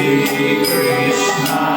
Krishna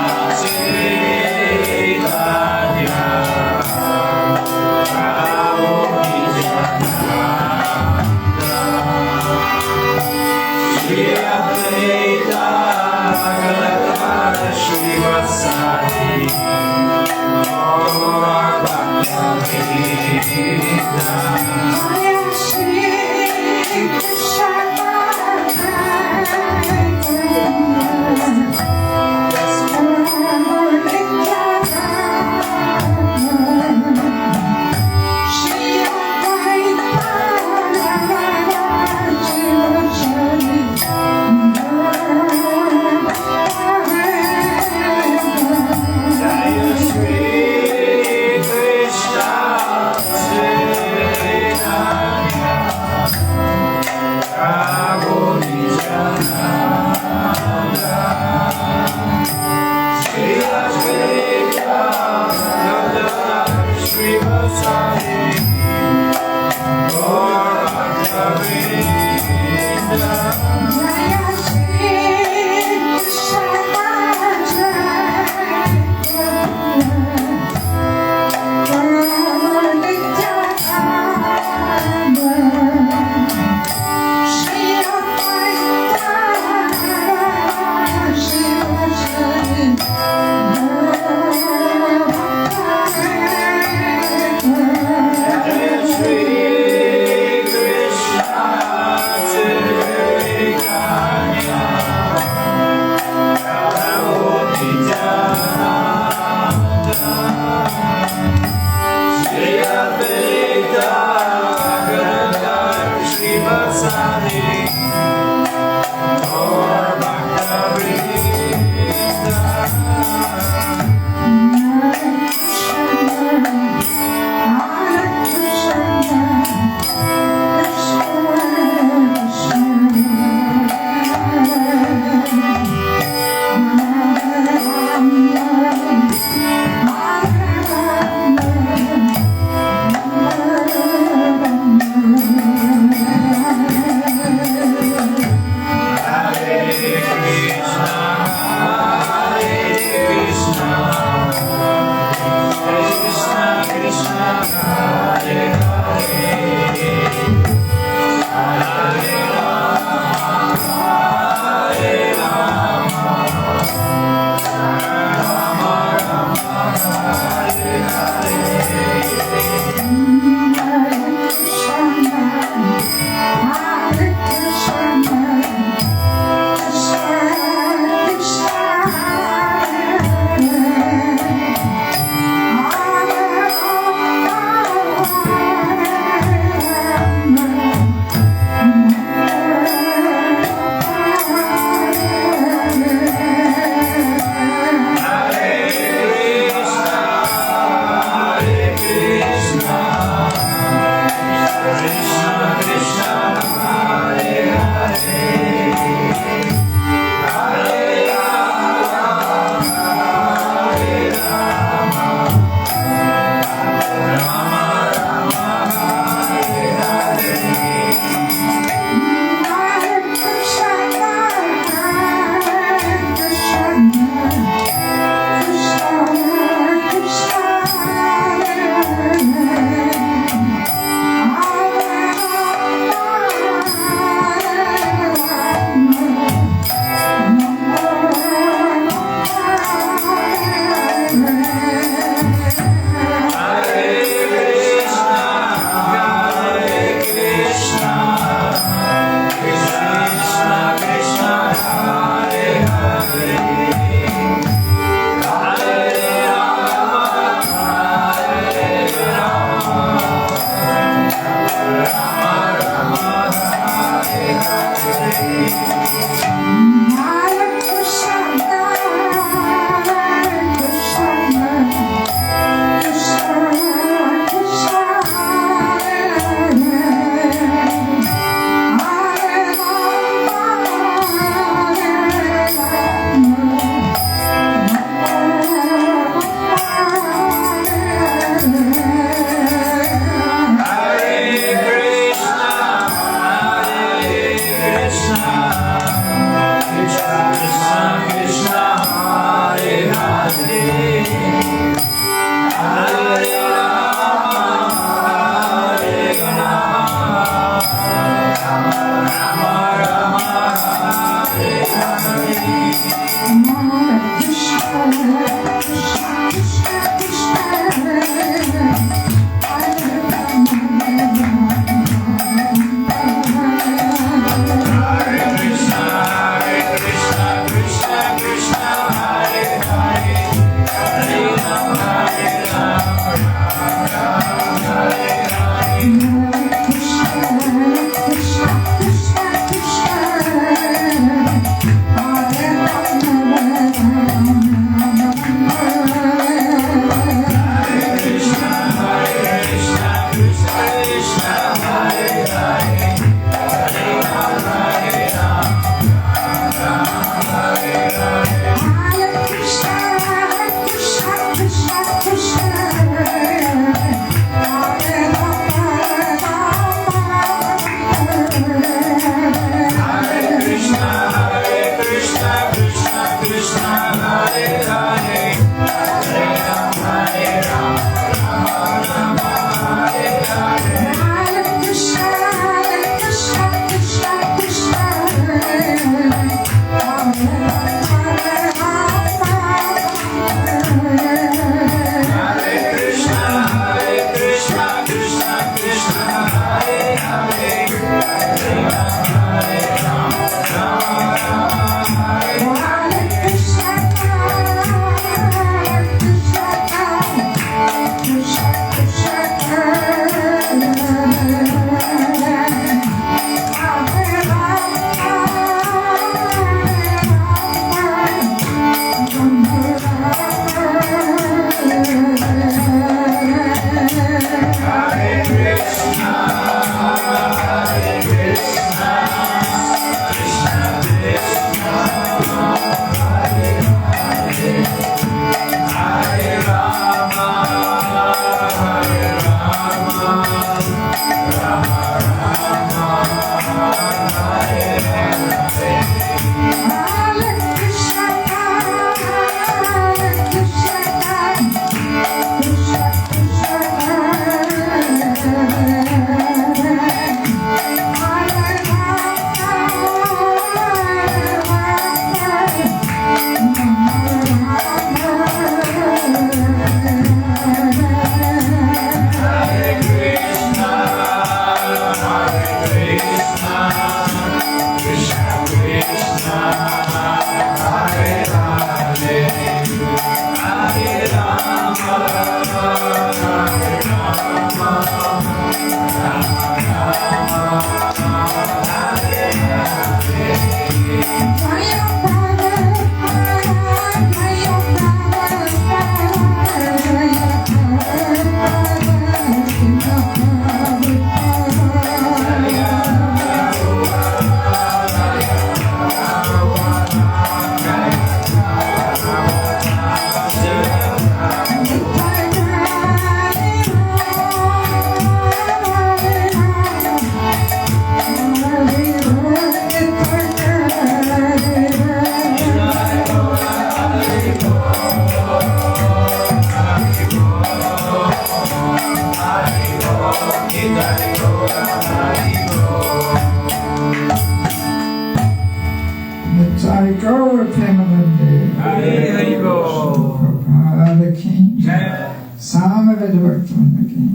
the work on again.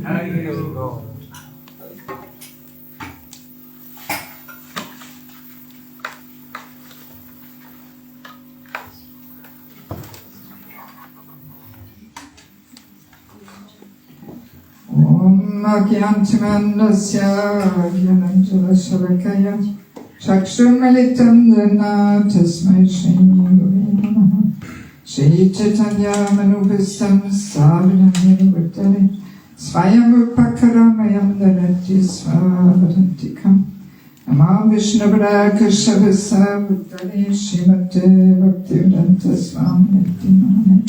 How do you go? Agyantimandasya Agyananjalasharakaya Chakshurmalitam Dana Tasmai Shri Gurave Namaha Shri Chaitanya Manubhistam Savinam Yavattare Svayam Upakaramayam Dhanati Svavadantikam Namah Vishnavara Kashavasa Vuttare Srimate Bhaktivedanta Swami Nityananda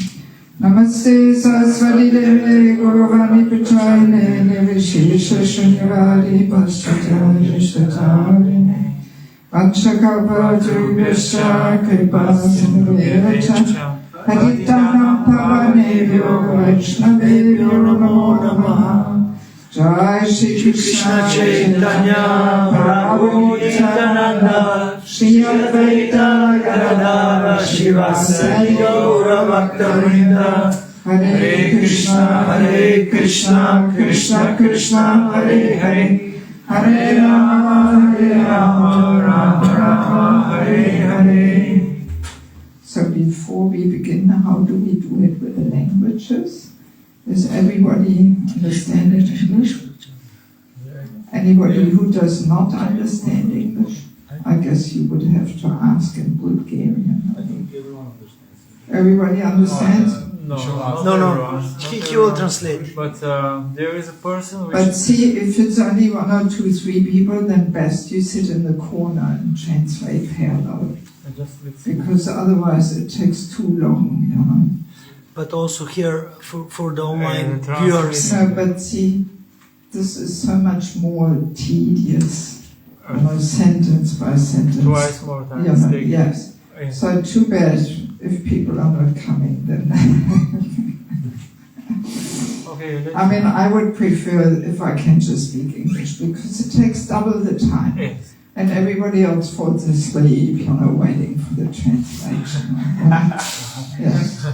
Namaste Saraswati Deve Gauravani Pachayane Nirvishesha Shunyavadi Paschatari Shtatari Vanchakalpatarubhyascha Kripa Sindhuvevacha Patitanam Pavanebhyo Vaishnavebhyo Namo Namaha Jai Shri Krishna Chaitanya Prabhu Nityananda Shri Advaita Gadadhara Shivasari Gaura Bhakta-vrinda Hare Krishna Krishna Krishna Hare Hare Hare Rama Rama Rama Hare Hare. So before we begin, how do we do it with the languages? Does everybody understand English? Anybody who does not understand English? I guess you would have to ask in Bulgarian. I think everyone understands. Everybody understands? No. He will translate. But there is a person which... But see, if it's only 1 or 2, 3 people, then best you sit in the corner and translate parallel. Because otherwise it takes too long, you know. But also here, for the online viewers. No, but see, this is so much more tedious. You know, sentence by sentence. Twice more time. Yes. So too bad if people are not coming then. Okay. I mean, I would prefer if I can just speak English because it takes double the time. Yes. And everybody else falls asleep, you know, waiting for the translation. Yes.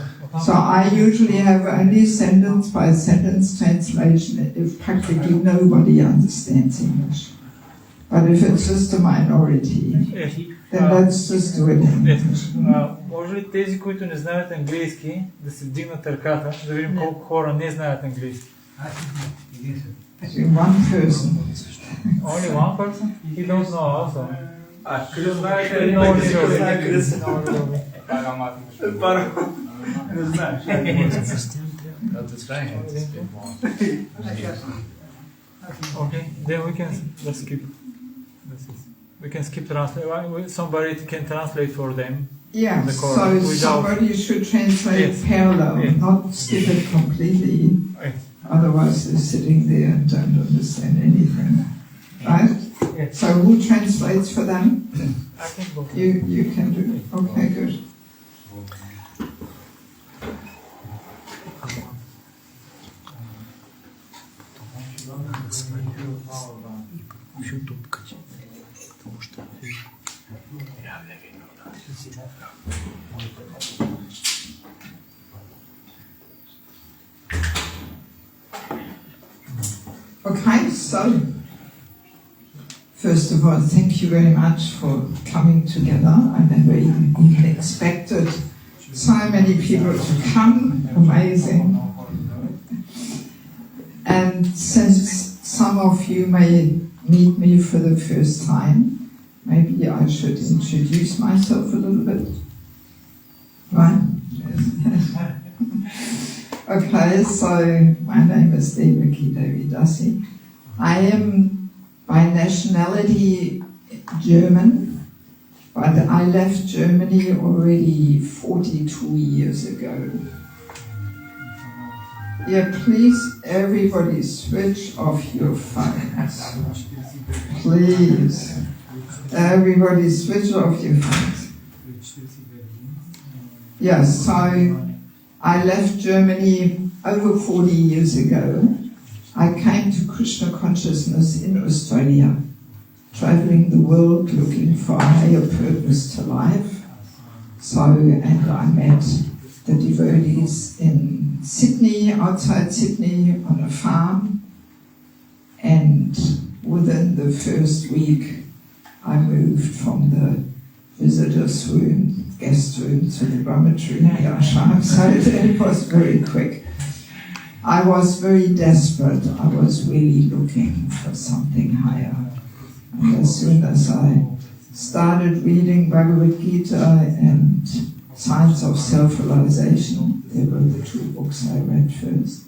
So I usually have only sentence by sentence translation if practically nobody understands English. But if it's just a minority, then let's just do it in English. Може ли тези, които не знаят английски, да се вдигнат ръката, да видим колко хора не знаят английски? One person. Only one person? He don't know also. Кръс знаете ли? Не знаеш. Okay, then we can let's skip. We can skip translate. Somebody can translate for them. Yeah, so somebody should translate parallel, not skip it completely. Otherwise they're sitting there and don't understand anything. Right? Yes. So who translates for them? I can go. You can do it. Okay, good. Okay, so first of all, thank you very much for coming together. I never even expected so many people to come. Amazing. And since some of you may meet me for the first time, maybe I should introduce myself a little bit. Right? Okay, so my name is Devaki. I am by nationality German, but I left Germany already 42 years ago. Yeah, please, everybody switch off your phones. Please. Everybody switch off your phones. Yes, so I left Germany over 40 years ago. I came to Krishna consciousness in Australia, traveling the world looking for a higher purpose to life. So, and I met the devotees in Sydney, outside Sydney, on a farm. And within the first week, I moved from the visitors' room, guest room, to the dormitory in the ashram. So it was very quick. I was very desperate. I was really looking for something higher. And as soon as I started reading Bhagavad Gita and Science of Self-Realization, they were the two books I read first.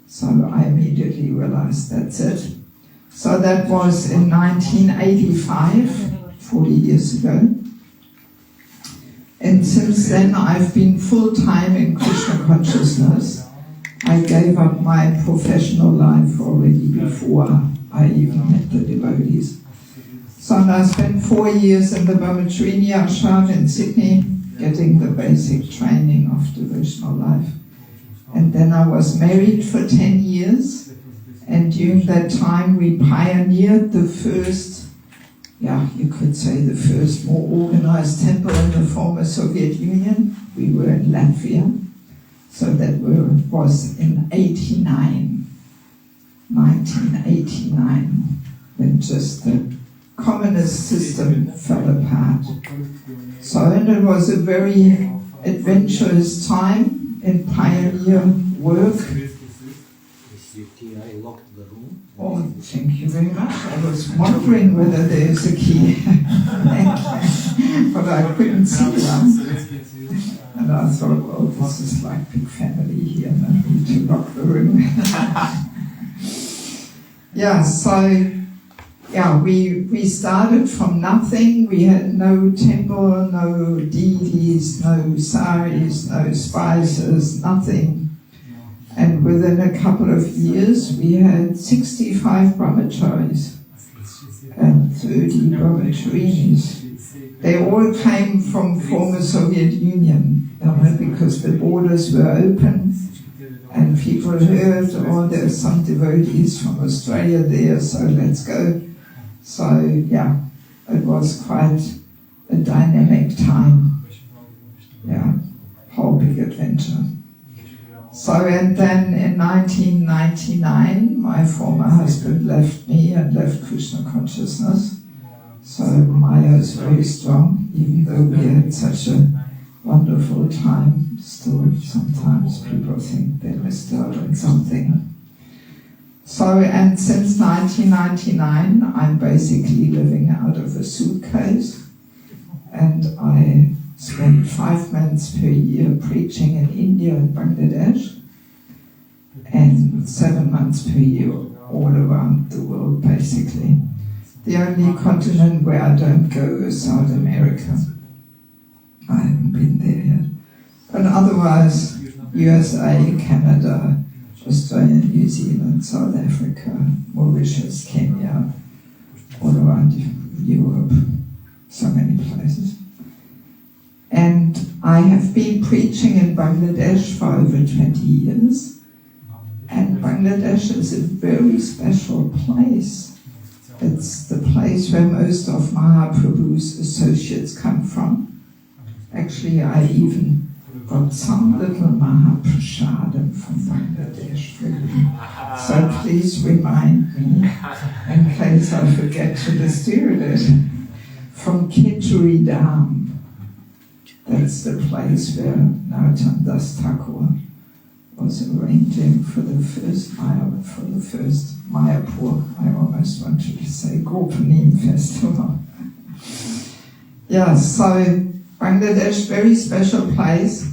So I immediately realized that's it. So that was in 1985, 40 years ago. And since then I've been full-time in Krishna consciousness. I gave up my professional life already before I even met the devotees. So I spent 4 years in the Brahmacharini ashram in Sydney, getting the basic training of devotional life. And then I was married for 10 years, and during that time we pioneered the first, you could say the first more organized temple in the former Soviet Union. We were in Latvia. So that was in 1989, when just the communist system fell apart. So, and it was a very adventurous time in pioneer work. Oh, thank you very much. I was wondering whether there's a key, but I couldn't see one. And I thought, well, this is like big family here, and I need to lock the room. We started from nothing. We had no temple, no deities, no saris, no spices, nothing. And within a couple of years, we had 65 brahmacharis and 30 brahmacharinis. They all came from former Soviet Union, because the borders were open and people heard, oh, there's some devotees from Australia there, so let's go. So, it was quite a dynamic time. Whole big adventure. So, and then in 1999, my former husband left me and left Krishna consciousness. So Maya is very strong, even though we had such a wonderful time. Still, sometimes people think they missed out on something. So, and since 1999, I'm basically living out of a suitcase, and I spend 5 months per year preaching in India and Bangladesh, and 7 months per year all around the world, basically. The only continent where I don't go is South America. I haven't been there yet. But otherwise, USA, Canada, Australia, New Zealand, South Africa, Mauritius, Kenya, all around Europe, so many places. And I have been preaching in Bangladesh for over 20 years. And Bangladesh is a very special place. It's the place where most of Mahaprabhu's associates come from. Actually, I even got some little Mahaprasadam from Bangladesh for you. So please remind me, in case I forget to distribute it, from Khechuri Dham. That's the place where Narottam Das Thakur was arranging for the first Mayapur, I almost wanted to say Gopanim festival. So Bangladesh, very special place,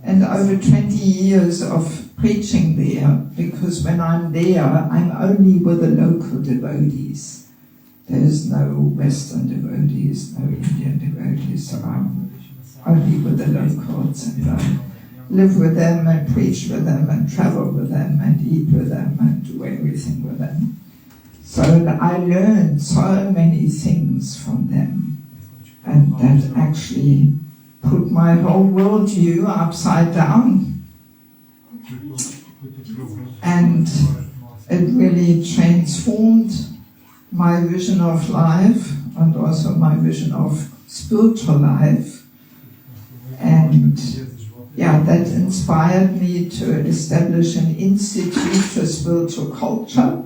and over 20 years of preaching there, because when I'm there, I'm only with the local devotees. There's no Western devotees, no Indian devotees, so I'm only with the locals, and I live with them and preach with them and travel with them and eat with them and do everything with them. So I learned so many things from them, and that actually put my whole worldview upside down. And it really transformed my vision of life and also my vision of spiritual life. And that inspired me to establish an institute for spiritual culture,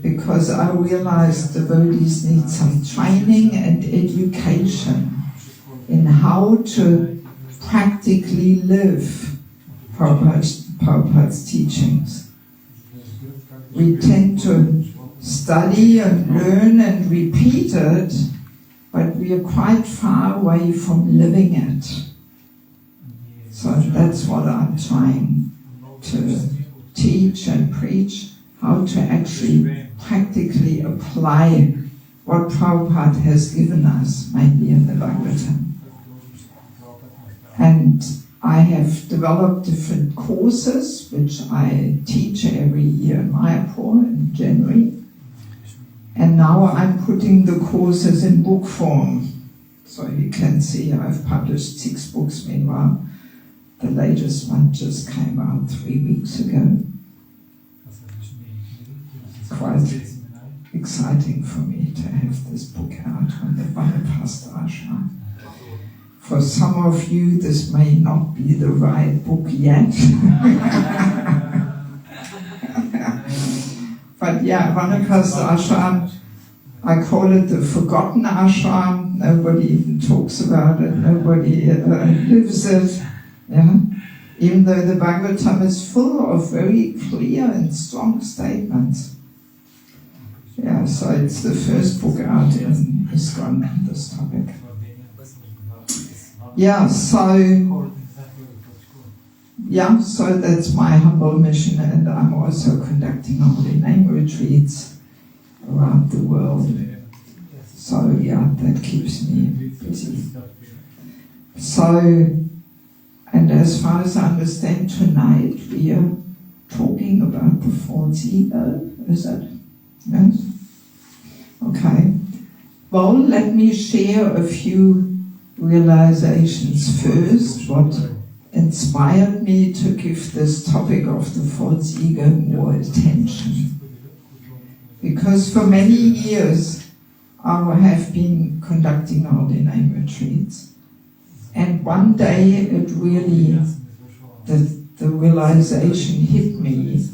because I realized devotees need some training and education in how to practically live Prabhupada's teachings. We tend to study and learn and repeat it, but we are quite far away from living it. So that's what I'm trying to teach and preach, how to actually practically apply what Prabhupada has given us, mainly in the Bhagavatam. And I have developed different courses, which I teach every year in Mayapur in January. And now I'm putting the courses in book form. So you can see I've published 6 books meanwhile. The latest one just came out 3 weeks ago. It's quite exciting for me to have this book out on the Vanapasta ashram. For some of you, this may not be the right book yet. But yeah, Vanapasta ashram, I call it the forgotten ashram. Nobody even talks about it. Nobody lives it. Yeah? Even though the Bhagavatam is full of very clear and strong statements. Yeah, so it's the first book out in ISKCON on this topic. So that's my humble mission, and I'm also conducting holy name retreats around the world. So that keeps me busy. So, and as far as I understand tonight, we are talking about the false ego, is it? Yes? Okay. Well, let me share a few realizations first, what inspired me to give this topic of the false ego more attention. Because for many years I have been conducting holy name retreats, and one day it really, the realization hit me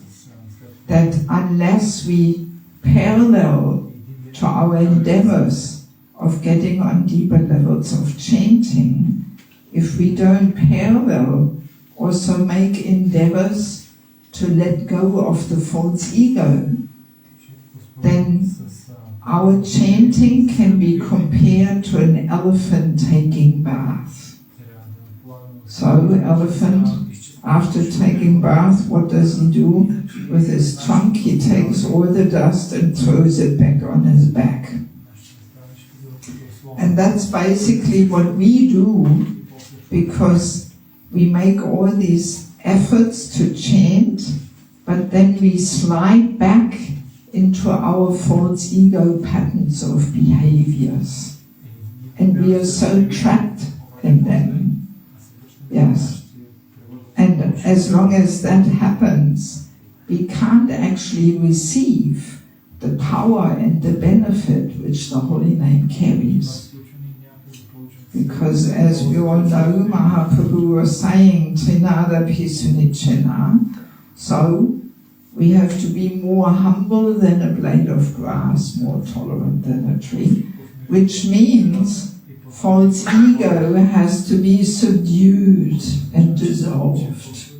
that unless we parallel to our endeavors of getting on deeper levels of chanting, if we don't parallel also make endeavors to let go of the false ego, then our chanting can be compared to an elephant taking bath. So, elephant, after taking bath, what does he do? With his trunk, he takes all the dust and throws it back on his back. And that's basically what we do, because we make all these efforts to chant, but then we slide back into our false ego patterns of behaviors. And we are so trapped in them. Yes. And as long as that happens, we can't actually receive the power and the benefit which the holy name carries. Because as we all know, Mahaprabhu was saying, Trinada Pisunichena, so we have to be more humble than a blade of grass, more tolerant than a tree, which means false ego has to be subdued and dissolved.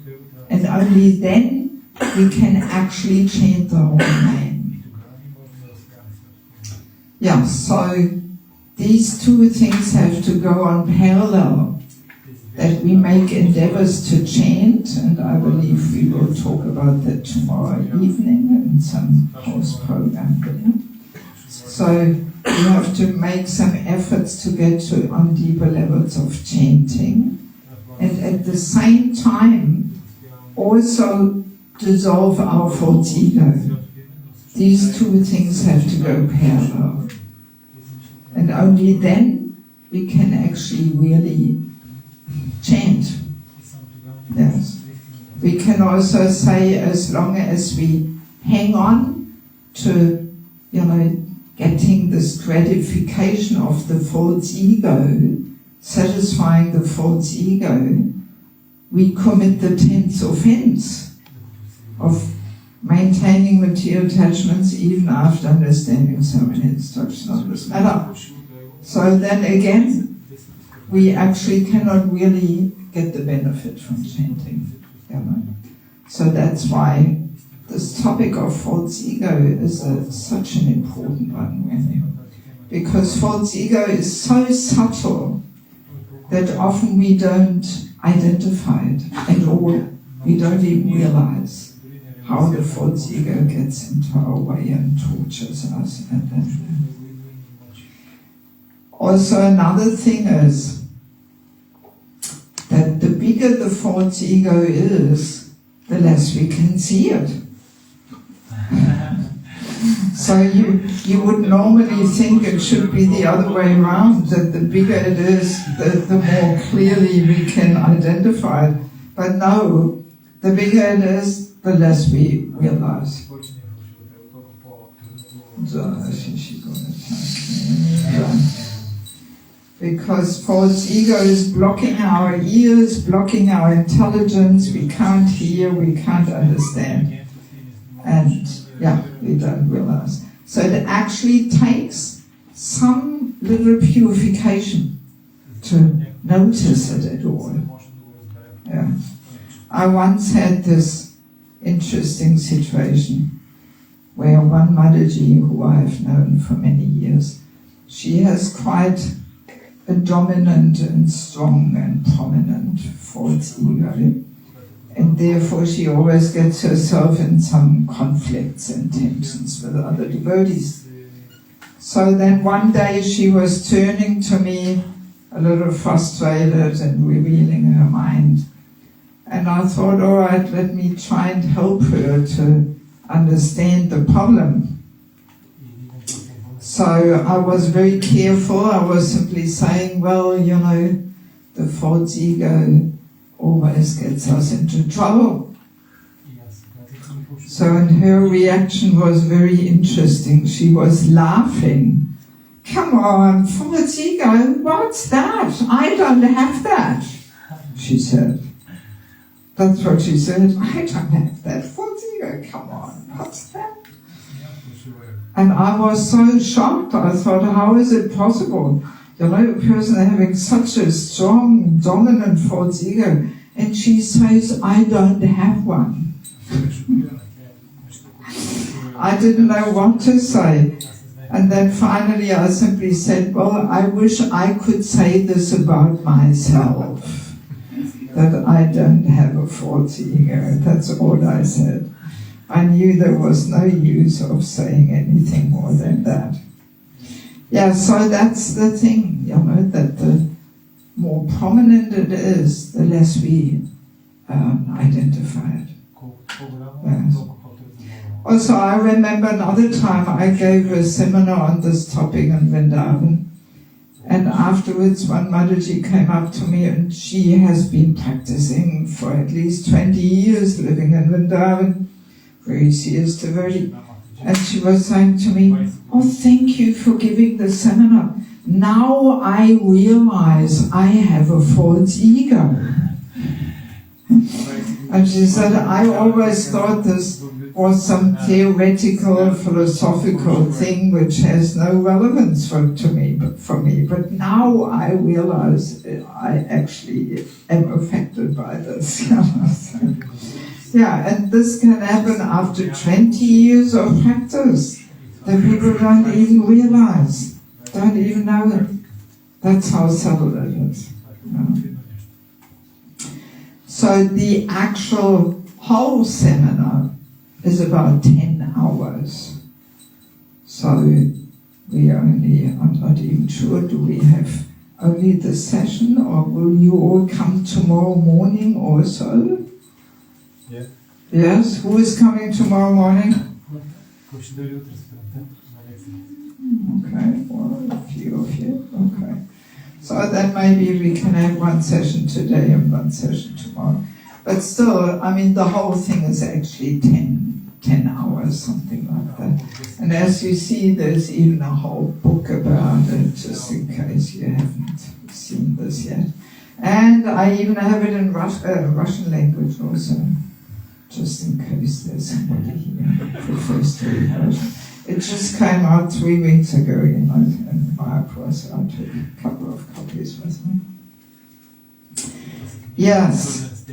And only then we can actually chant the holy name. Yeah, so these two things have to go on parallel, that we make endeavors to chant, and I believe we will talk about that tomorrow evening in some post-program video. So we have to make some efforts to get to on deeper levels of chanting, and at the same time also dissolve our false ego. These two things have to go parallel. And only then we can actually really chant. Yes. We can also say, as long as we hang on to, getting this gratification of the false ego, satisfying the false ego, we commit the 10th offense of maintaining material attachments even after understanding so many instructions on this matter. So then again, we actually cannot really get the benefit from chanting. You know? So that's why this topic of false ego is such an important one, really. Because false ego is so subtle that often we don't identify it at all. We don't even realize how the false ego gets into our way and tortures us. Also, another thing is that the bigger the false ego is, the less we can see it. So you would normally think it should be the other way around, that the bigger it is, the more clearly we can identify it. But no, the bigger it is, the less we realize. Because false ego is blocking our ears, blocking our intelligence, we can't hear, we can't understand. And we don't realize. So it actually takes some little purification to notice it at all. Yeah. I once had this interesting situation where one Mataji, who I've known for many years, she has quite a dominant and strong and prominent false ego. And therefore she always gets herself in some conflicts and tensions with other devotees. So then one day she was turning to me a little frustrated and revealing her mind. And I thought, all right, let me try and help her to understand the problem. So I was very careful. I was simply saying, well, you know, the false ego always gets us into trouble. So and her reaction was very interesting. She was laughing. Come on, false ego, what's that? I don't have that, she said. That's what she said. I don't have that false ego, come on, what's that? And I was so shocked. I thought, how is it possible? You know, a person having such a strong, dominant false ego, and she says, I don't have one. I didn't know what to say. And then finally I simply said, well, I wish I could say this about myself, that I don't have a false ego. That's all I said. I knew there was no use of saying anything more than that. Yeah, so that's the thing, you know, that the more prominent it is, the less we identify it. Yes. Also, I remember another time I gave a seminar on this topic in Vrindavan, and afterwards one Mataji came up to me, and she has been practicing for at least 20 years, living in Vrindavan, very serious devotee. And she was saying to me, oh, thank you for giving the seminar. Now I realize I have a false ego. And she said, I always thought this was some theoretical, philosophical thing which has no relevance for me. But now I realize I actually am affected by this. Yeah, and this can happen after 20 years of practice. The people don't even realize, don't even know it. That's how subtle it is. So the actual whole seminar is about 10 hours. So we only, I'm not even sure, do we have only the session, or will you all come tomorrow morning also? Yeah. Yes, who is coming tomorrow morning? Okay, well, a few of you, okay. So then maybe we can have one session today and one session tomorrow. But still, I mean, the whole thing is actually 10 hours, something like that. And as you see, there's even a whole book about it, just in case you haven't seen this And I even have it in Russian language also, just in case there's somebody here who prefers to read Russian. It just came out 3 weeks ago, in my course. I took a couple of copies with me. Yes.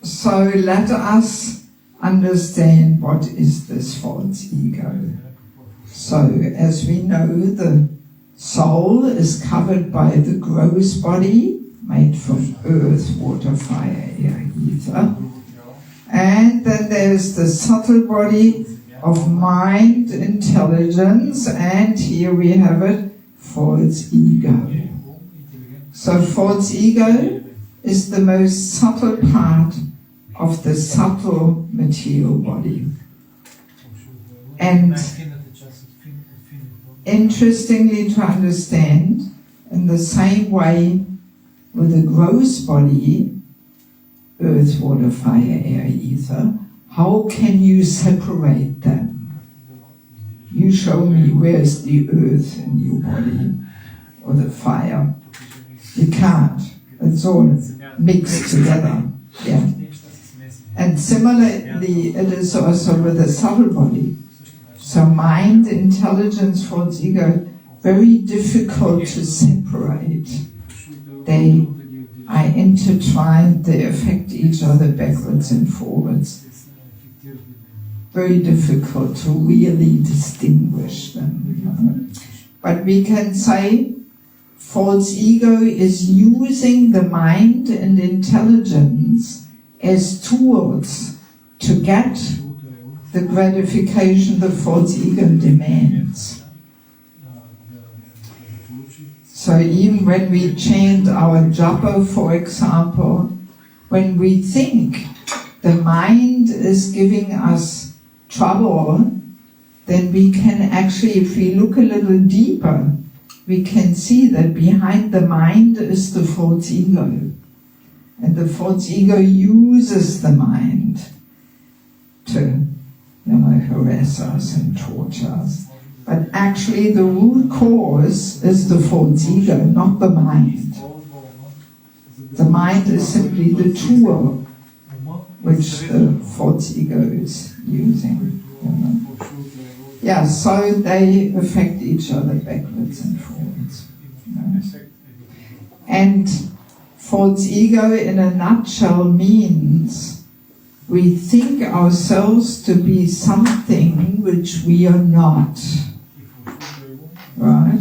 So let us understand what is this false ego. So, as we know, the soul is covered by the gross body, made from earth, water, fire, air, ether. And then there's the subtle body of mind, intelligence, and here we have it, false ego. So false ego is the most subtle part of the subtle material body. And interestingly to understand, in the same way with the gross body, earth, water, fire, air, ether, how can you separate them? You show me where's the earth in your body, or the fire. You can't. It's all mixed together. Yeah. And similarly, it is also with the subtle body. So mind, intelligence, false ego, very difficult to separate. They are intertwined, they affect each other backwards and forwards. Very difficult to really distinguish them. But we can say false ego is using the mind and intelligence as tools to get the gratification the false ego demands. So even when we chant our japa, for example, when we think the mind is giving us trouble, then we can actually, if we look a little deeper, we can see that behind the mind is the false ego. And the false ego uses the mind to, harass us and torture us. But actually the root cause is the false ego, not the mind. The mind is simply the tool which the false ego is using. Yeah, so they affect each other backwards and forwards. And false ego in a nutshell means we think ourselves to be something which we are not. Right?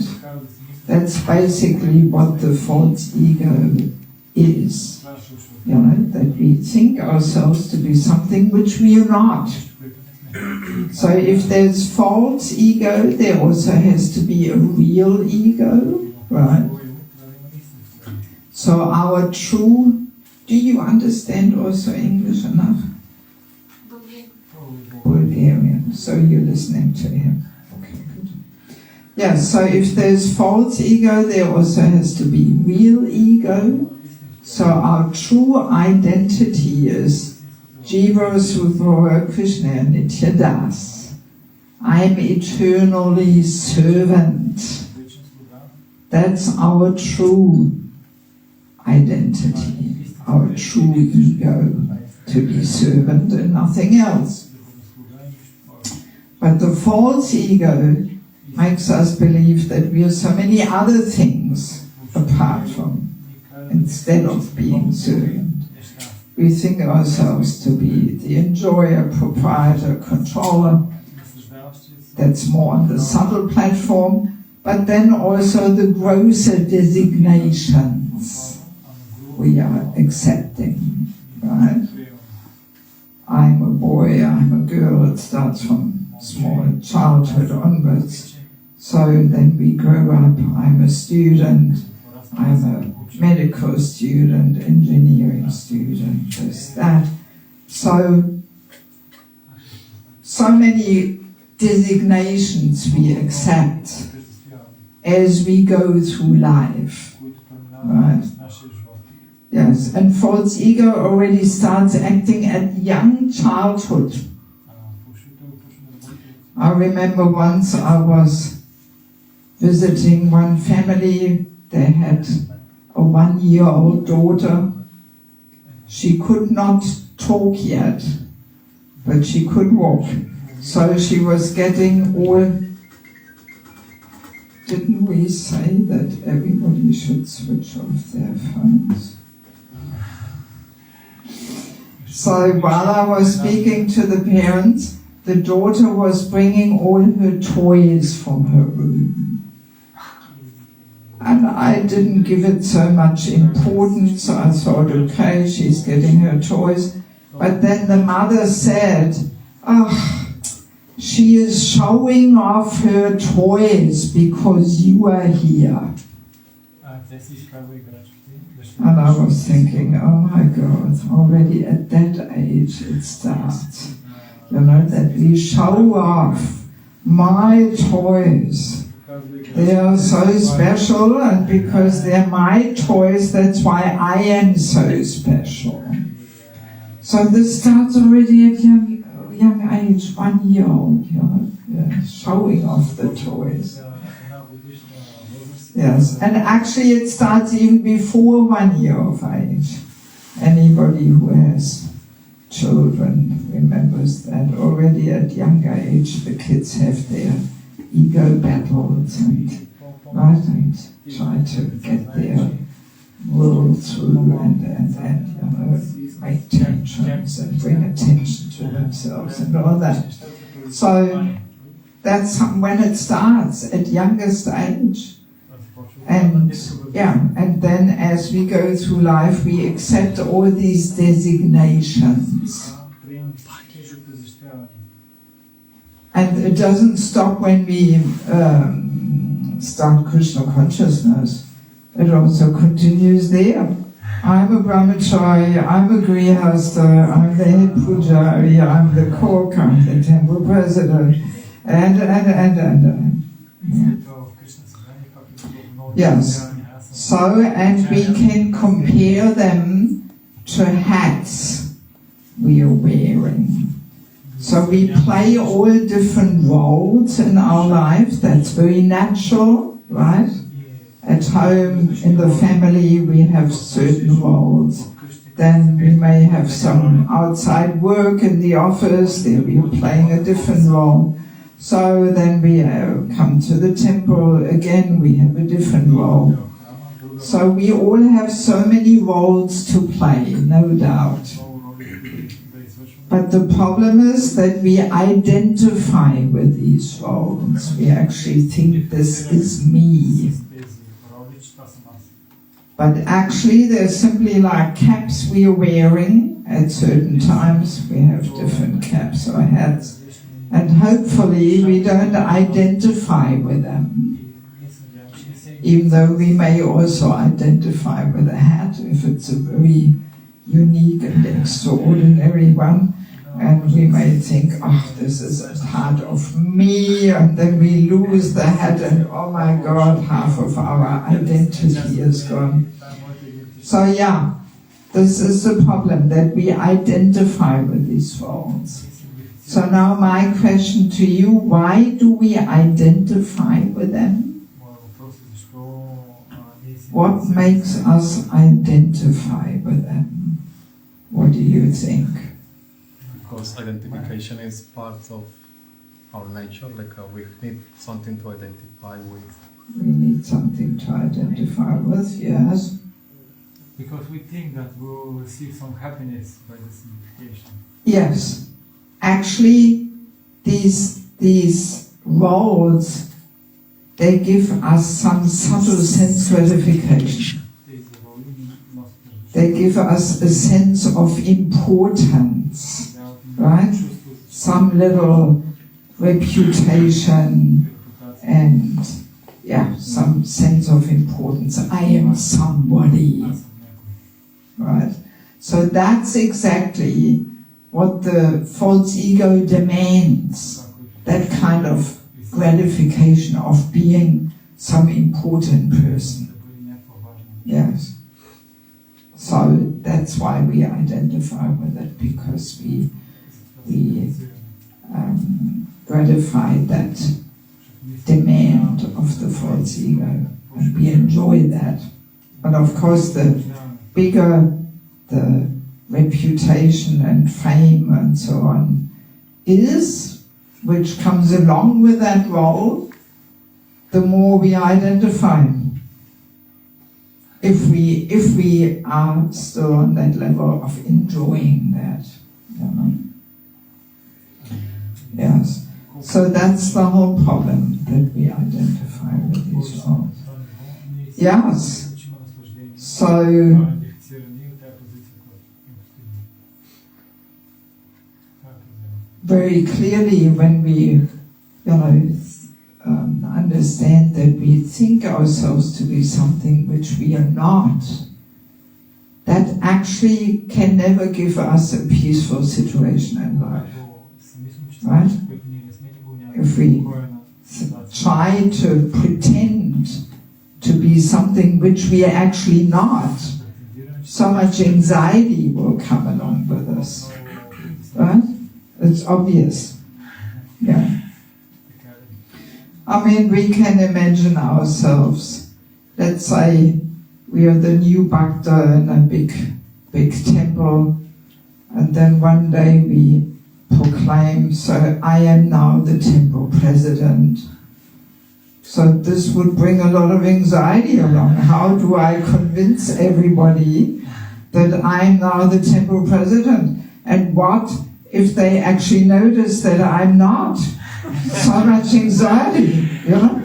That's basically what the false ego is. That we think ourselves to be something which we are not. So if there's false ego, there also has to be a real ego, right? So our true, do you understand also English enough? Bulgarian. So you're listening to him. Okay, good. Yeah, so if there's false ego, there also has to be real ego. So our true identity is Jiva Sudhara Krishna Nityadas. I'm eternally servant. That's our true identity, our true ego, to be servant and nothing else. But the false ego makes us believe that we are so many other things apart from, instead of being servant. We think ourselves to be the enjoyer, proprietor, controller. That's more on the subtle platform, but then also the grosser designations we are accepting, right? I'm a boy, I'm a girl, it starts from small childhood onwards. So then we grow up, I'm a student, I'm a medical student, engineering student, this, that. So many designations we accept as we go through life, right? Yes, and false ego already starts acting at young childhood. I remember once I was visiting one family. They had a 1-year-old daughter. She could not talk yet, but she could walk. So she was getting all... Didn't we say that everybody should switch off their phones? So while I was speaking to the parents, the daughter was bringing all her toys from her room. And I didn't give it so much importance. I thought, okay, she's getting her toys. But then the mother said, oh, she is showing off her toys because you are here. And I was thinking, oh my God, already at that age it starts. You know, that we show off my toys. They are so special, and because they're my toys, that's why I am so special. So this starts already at young age, 1-year-old, you know, showing off the toys. Yes, and actually it starts even before 1 year of age. Anybody who has children remembers that already at younger age the kids have their ego battles and try to get their will through and you know, make tantrums and bring attention to themselves and all that. So that's when it starts, at youngest age. And and then as we go through life, we accept all these designations. And it doesn't stop when we start Krishna consciousness. It also continues there. I'm a brahmachari, I'm a grihastha, I'm the head pujari, I'm the cook, I'm the temple president, and. Yeah. Yes. So, and we can compare them to hats we are wearing. So we play all different roles in our life. That's very natural, right? At home, in the family, we have certain roles. Then we may have some outside work in the office. There we are playing a different role. So then we come to the temple, again we have a different role. So we all have so many roles to play, no doubt. But the problem is that we identify with these roles. We actually think this is me. But actually they're simply like caps we are wearing. At certain times we have different caps or hats. And hopefully we don't identify with them, even though we may also identify with a hat if it's a very unique and extraordinary one. And we may think, oh, this is a part of me, and then we lose the hat and oh my God, half of our identity is gone. So yeah, this is the problem, that we identify with these roles. So now my question to you, why do we identify with them? What makes us identify with them? What do you think? Because identification is part of our nature, like we need something to identify with. We need something to identify with, yes. Because we think that we will receive some happiness by this identification. Yes. Actually, these roles, they give us some subtle sense gratification. They give us a sense of importance, right? Some little reputation and, yeah, some sense of importance. I am somebody, right? So that's exactly what the false ego demands, that kind of gratification of being some important person. Yes. So that's why we identify with it, because we gratify that demand of the false ego, and we enjoy that. And of course, the bigger the reputation and fame and so on is, which comes along with that role, the more we identify. If we are still on that level of enjoying that, you know. Yes. So that's the whole problem, that we identify with these roles. Yes. So very clearly, when we, understand that we think ourselves to be something which we are not, that actually can never give us a peaceful situation in life. Right? If we try to pretend to be something which we are actually not, so much anxiety will come along with us. Right? It's obvious. Yeah. I mean, we can imagine ourselves, let's say we are the new Bhakta in a big temple, and then one day we proclaim, so I am now the temple president. So this would bring a lot of anxiety along. How do I convince everybody that I'm now the temple president? And what if they actually notice that I'm not? So much anxiety, you know?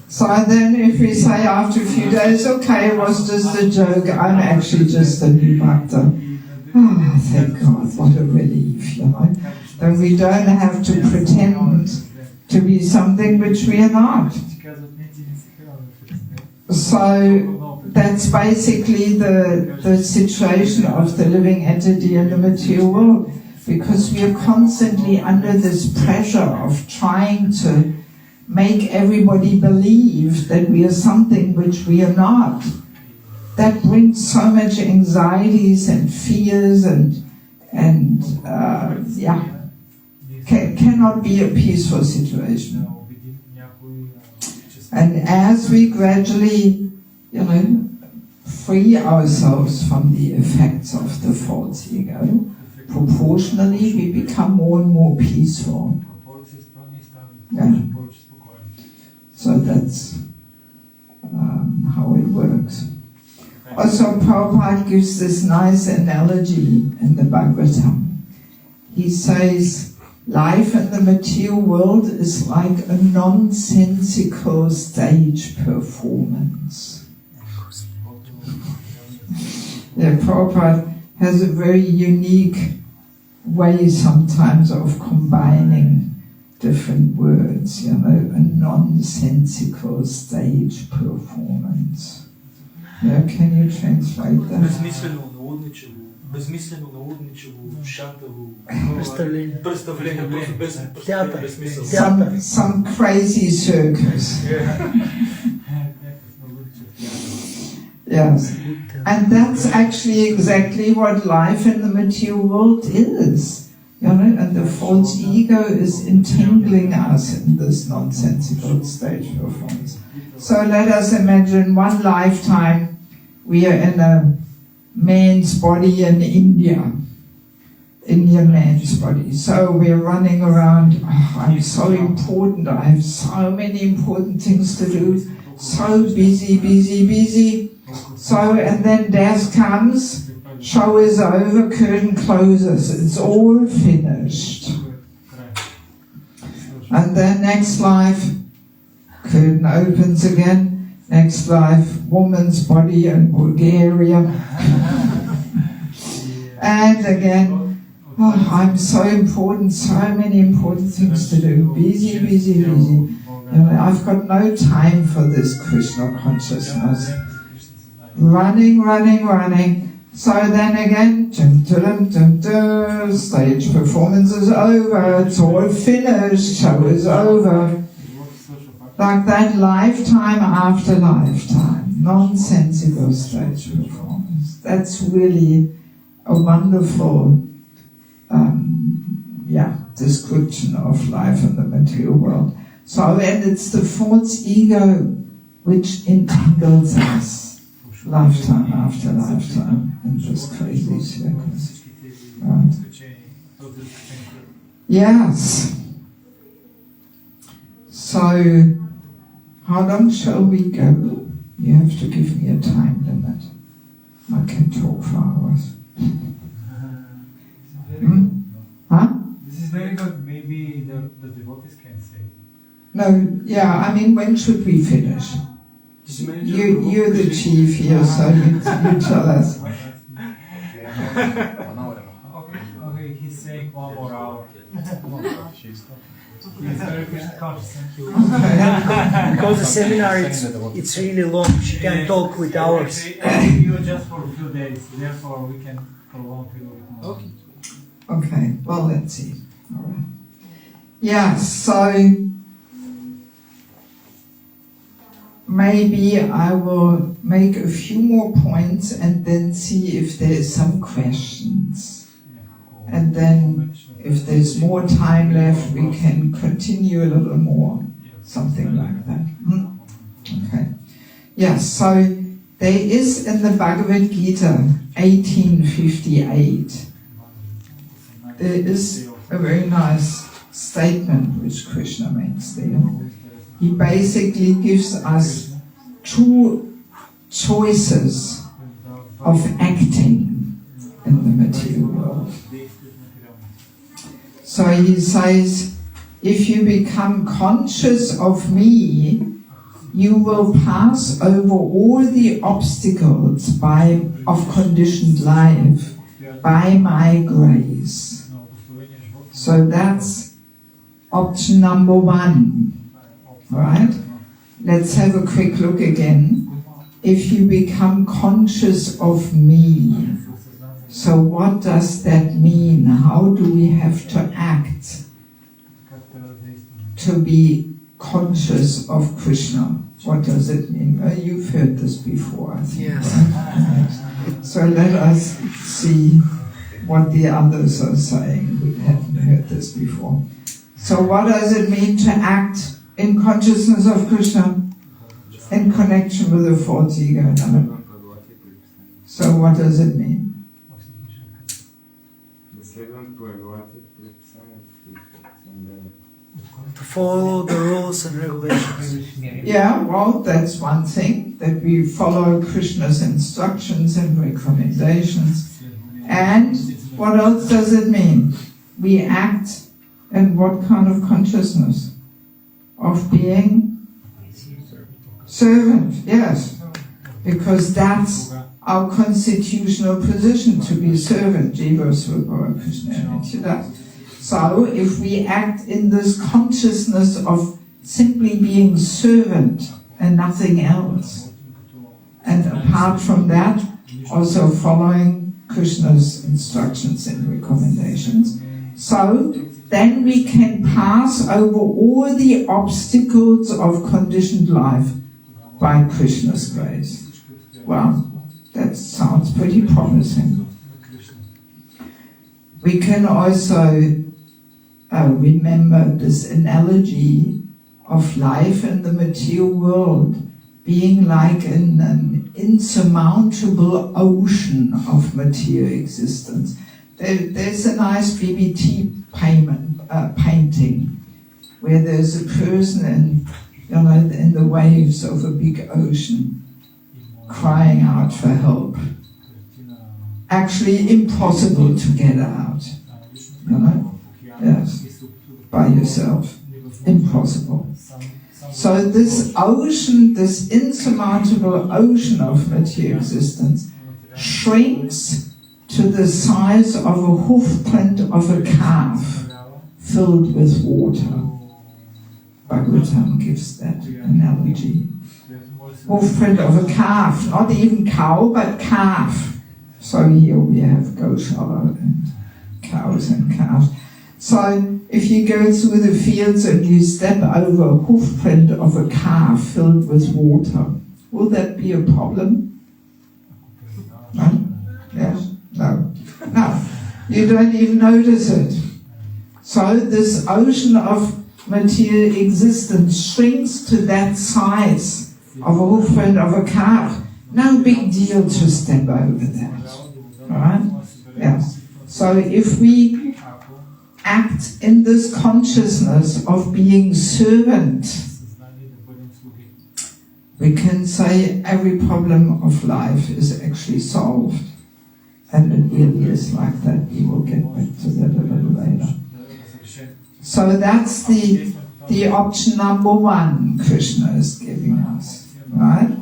So then if we say after a few days, okay, it was just a joke, I'm actually just a new Bhakta. Oh, thank God, what a relief, you know? Then we don't have to pretend to be something which we are not. So that's basically the situation of the living entity in the material world, because we are constantly under this pressure of trying to make everybody believe that we are something which we are not. That brings so much anxieties and fears and cannot be a peaceful situation. And as we gradually, free ourselves from the effects of the false ego, proportionally we become more and more peaceful. Yeah. So that's how it works. Also, Prabhupada gives this nice analogy in the Bhagavatam. He says, life in the material world is like a nonsensical stage performance. Yeah, Prabhupada has a very unique way sometimes of combining different words, a nonsensical stage performance. Yeah, can you translate that? Безмислено, наудничево, шатаво, представление, театър. Some crazy circus. Yes. And that's actually exactly what life in the material world is. And the false ego is entangling us in this nonsensical stage performance. So let us imagine one lifetime we are in a man's body in India, Indian man's body. So we're running around, I'm so important, I have so many important things to do, so busy. So, and then death comes, show is over, curtain closes, it's all finished. And then next life, curtain opens again, next life, woman's body in Bulgaria. And again, I'm so important, so many important things to do, busy. I've got no time for this Krishna consciousness. Running. So then again, stage performance is over, it's all finished, show is over. Like that, lifetime after lifetime, nonsensical stage performance. That's really a wonderful description of life in the material world. So, and it's the false ego which entangles us lifetime after lifetime in this crazy circus. Right? Yes. So, how long shall we go? You have to give me a time limit. I can talk for hours. Huh? This is very good. Maybe the devotees can say. No, yeah, I mean, when should we finish? You're the chief here, so you tell us. Okay, he's saying 1 more hour. He's very conscious. Because the seminar it's really long. She can talk with hours. I give you just for a few days, therefore we can prolong it a little bit more. Okay, well, let's see. All right. Yeah, so maybe I will make a few more points and then see if there's some questions. And then if there's more time left, we can continue a little more, something like that. Okay. Yeah, so there is in the Bhagavad Gita 1858, there is a very nice statement which Krishna makes there. He basically gives us 2 choices of acting in the material world. So he says, if you become conscious of me, you will pass over all the obstacles of conditioned life by my grace. So that's option number 1. Right? Let's have a quick look again. If you become conscious of me, so what does that mean? How do we have to act to be conscious of Krishna? What does it mean? You've heard this before, I think. Yes. Right? So let us see what the others are saying. We haven't heard this before. So what does it mean to act in consciousness of Krishna in connection with the false ego? So what does it mean? To follow the rules and regulations. Yeah, well, that's one thing, that we follow Krishna's instructions and recommendations. And what else does it mean? We act in what kind of consciousness? Of being servant, yes. Because that's our constitutional position, to be servant, Jiva Srupa Krishna Nityananda. So if we act in this consciousness of simply being servant and nothing else, and apart from that, also following Krishna's instructions and recommendations, so then we can pass over all the obstacles of conditioned life by Krishna's grace. Well, that sounds pretty promising. We can also remember this analogy of life in the material world being like an insurmountable ocean of material existence. There's a nice BBT painting where there's a person in the waves of a big ocean crying out for help. Actually impossible to get out. Yes, by yourself. Impossible. So this ocean, this insurmountable ocean of material existence shrinks to the size of a hoof print of a calf filled with water. Bhagavatam gives that analogy. Hoof print of a calf, not even cow, but calf. So here we have Goshala and cows and calves. So if you go through the fields and you step over a hoof print of a calf filled with water, will that be a problem? No? Yes? No. No. You don't even notice it. So this ocean of material existence shrinks to that size of a hoof print of a car. No big deal to step over that. Right? Yes. So if we act in this consciousness of being servant, we can say every problem of life is actually solved. And it really is like that. We will get back to that a little later. So that's the option number one Krishna is giving us. Right?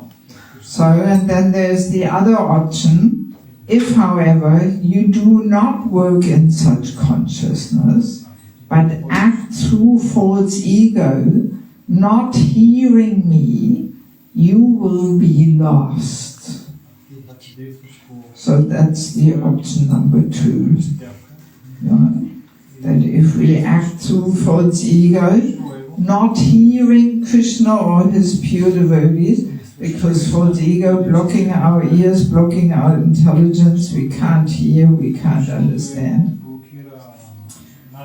So, and then there's the other option. If, however, you do not work in such consciousness, but act through false ego, not hearing me, you will be lost. So that's the option number two. Yeah? That if we act through false ego, not hearing Krishna or his pure devotees, because false ego blocking our ears, blocking our intelligence, we can't hear, we can't understand.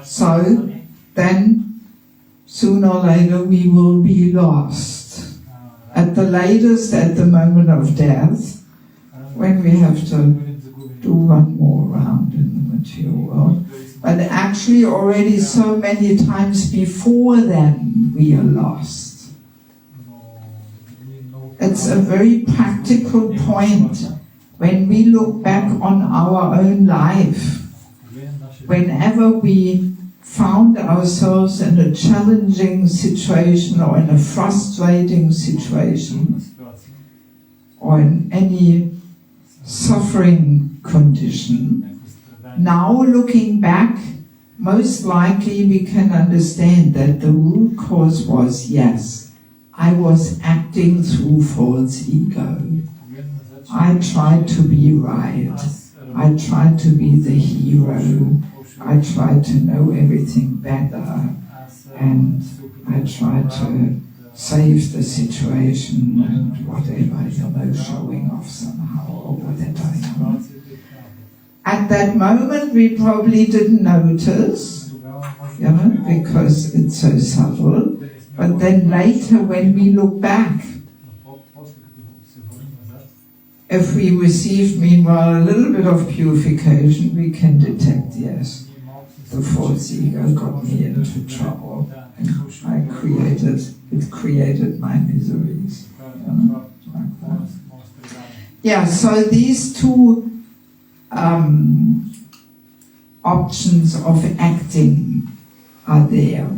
So then, sooner or later, we will be lost. At the latest, at the moment of death, when we have to do one more round in the material world. But actually already so many times before then, we are lost. It's a very practical point. When we look back on our own life, whenever we found ourselves in a challenging situation or in a frustrating situation or in any suffering condition, now looking back, most likely we can understand that the root cause was, yes, I was acting through false ego. I tried to be right. I tried to be the hero. I tried to know everything better. And I tried to save the situation and whatever, showing off somehow or whatever. At that moment, we probably didn't notice, because it's so subtle. But then later, when we look back, if we received, meanwhile, a little bit of purification, we can detect, yes, the false ego got me into trouble, and it created my miseries. Like that. Yeah, so these two options of acting are there,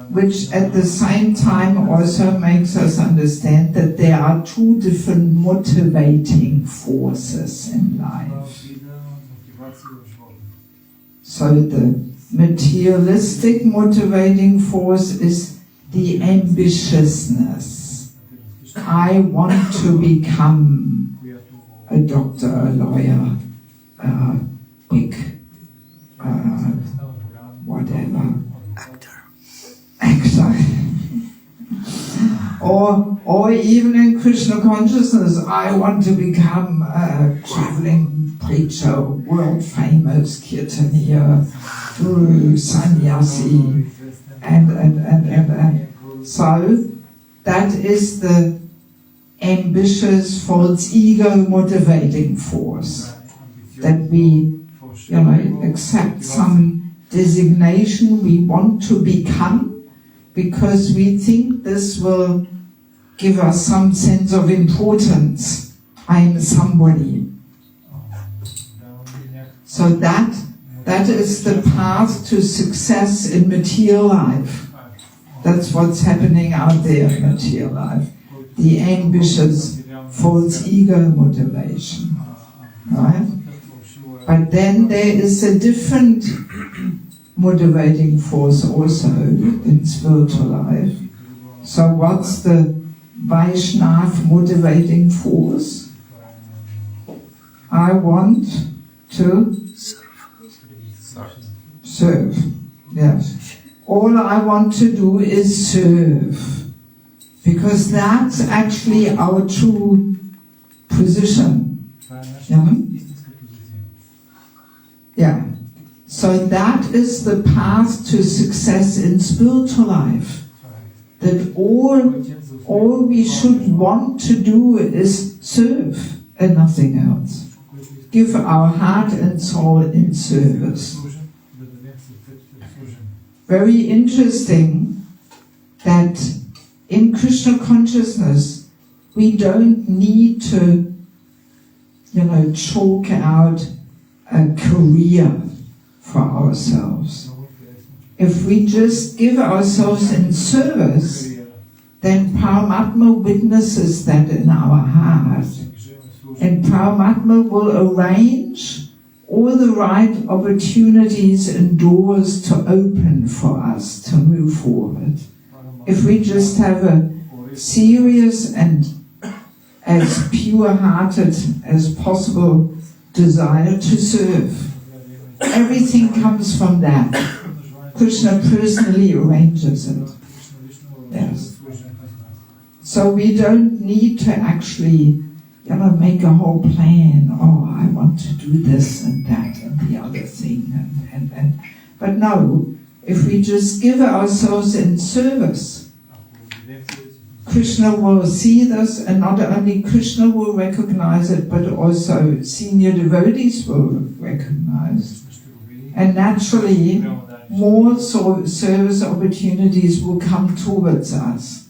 which at the same time also makes us understand that there are two different motivating forces in life. So the materialistic motivating force is the ambitiousness. I want to become a doctor, a lawyer, big, whatever. Actor. Or even in Krishna consciousness, I want to become a traveling preacher, world famous kirtaniya, guru, sannyasi, and so that is the ambitious false ego motivating force, that we accept some designation we want to become because we think this will give us some sense of importance. I am somebody. So that is the path to success in material life. That's what's happening out there in material life. The ambitious false ego motivation. Right? But then there is a different motivating force also in spiritual life. So what's the Vaishnav motivating force? I want to serve. Yes. All I want to do is serve. Because that's actually our true position. Yeah. So that is the path to success in spiritual life. That all all we should want to do is serve and nothing else. Give our heart and soul in service. Very interesting that in Krishna consciousness we don't need to, chalk out a career for ourselves. If we just give ourselves in service, then Paramatma witnesses that in our heart. And Paramatma will arrange all the right opportunities and doors to open for us to move forward. If we just have a serious and as pure-hearted as possible desire to serve, everything comes from that. Krishna personally arranges it. Yes. So we don't need to actually, make a whole plan. Oh, I want to do this and that and the other thing. But no, if we just give ourselves in service, Krishna will see this, and not only Krishna will recognize it, but also senior devotees will recognize. And naturally, more service opportunities will come towards us.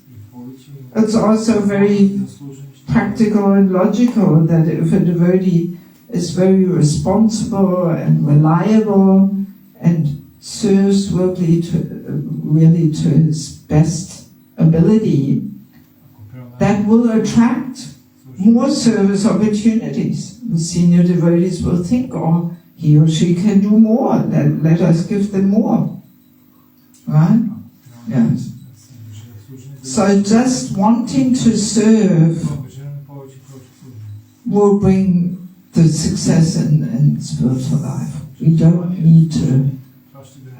It's also very practical and logical that if a devotee is very responsible and reliable and serves really to his best ability, that will attract more service opportunities. The senior devotees will think, oh, he or she can do more, let us give them more. Right? Yes. So just wanting to serve will bring the success in spiritual life. We don't need to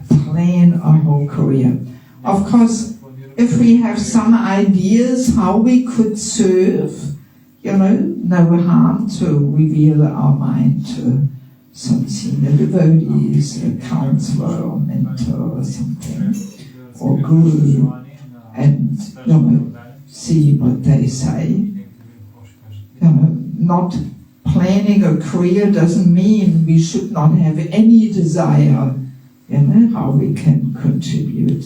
plan our whole career. Of course, if we have some ideas how we could serve, no harm to reveal our mind to some senior devotees, a counselor or mentor or something, or guru, and see what they say. Not planning a career doesn't mean we should not have any desire, how we can contribute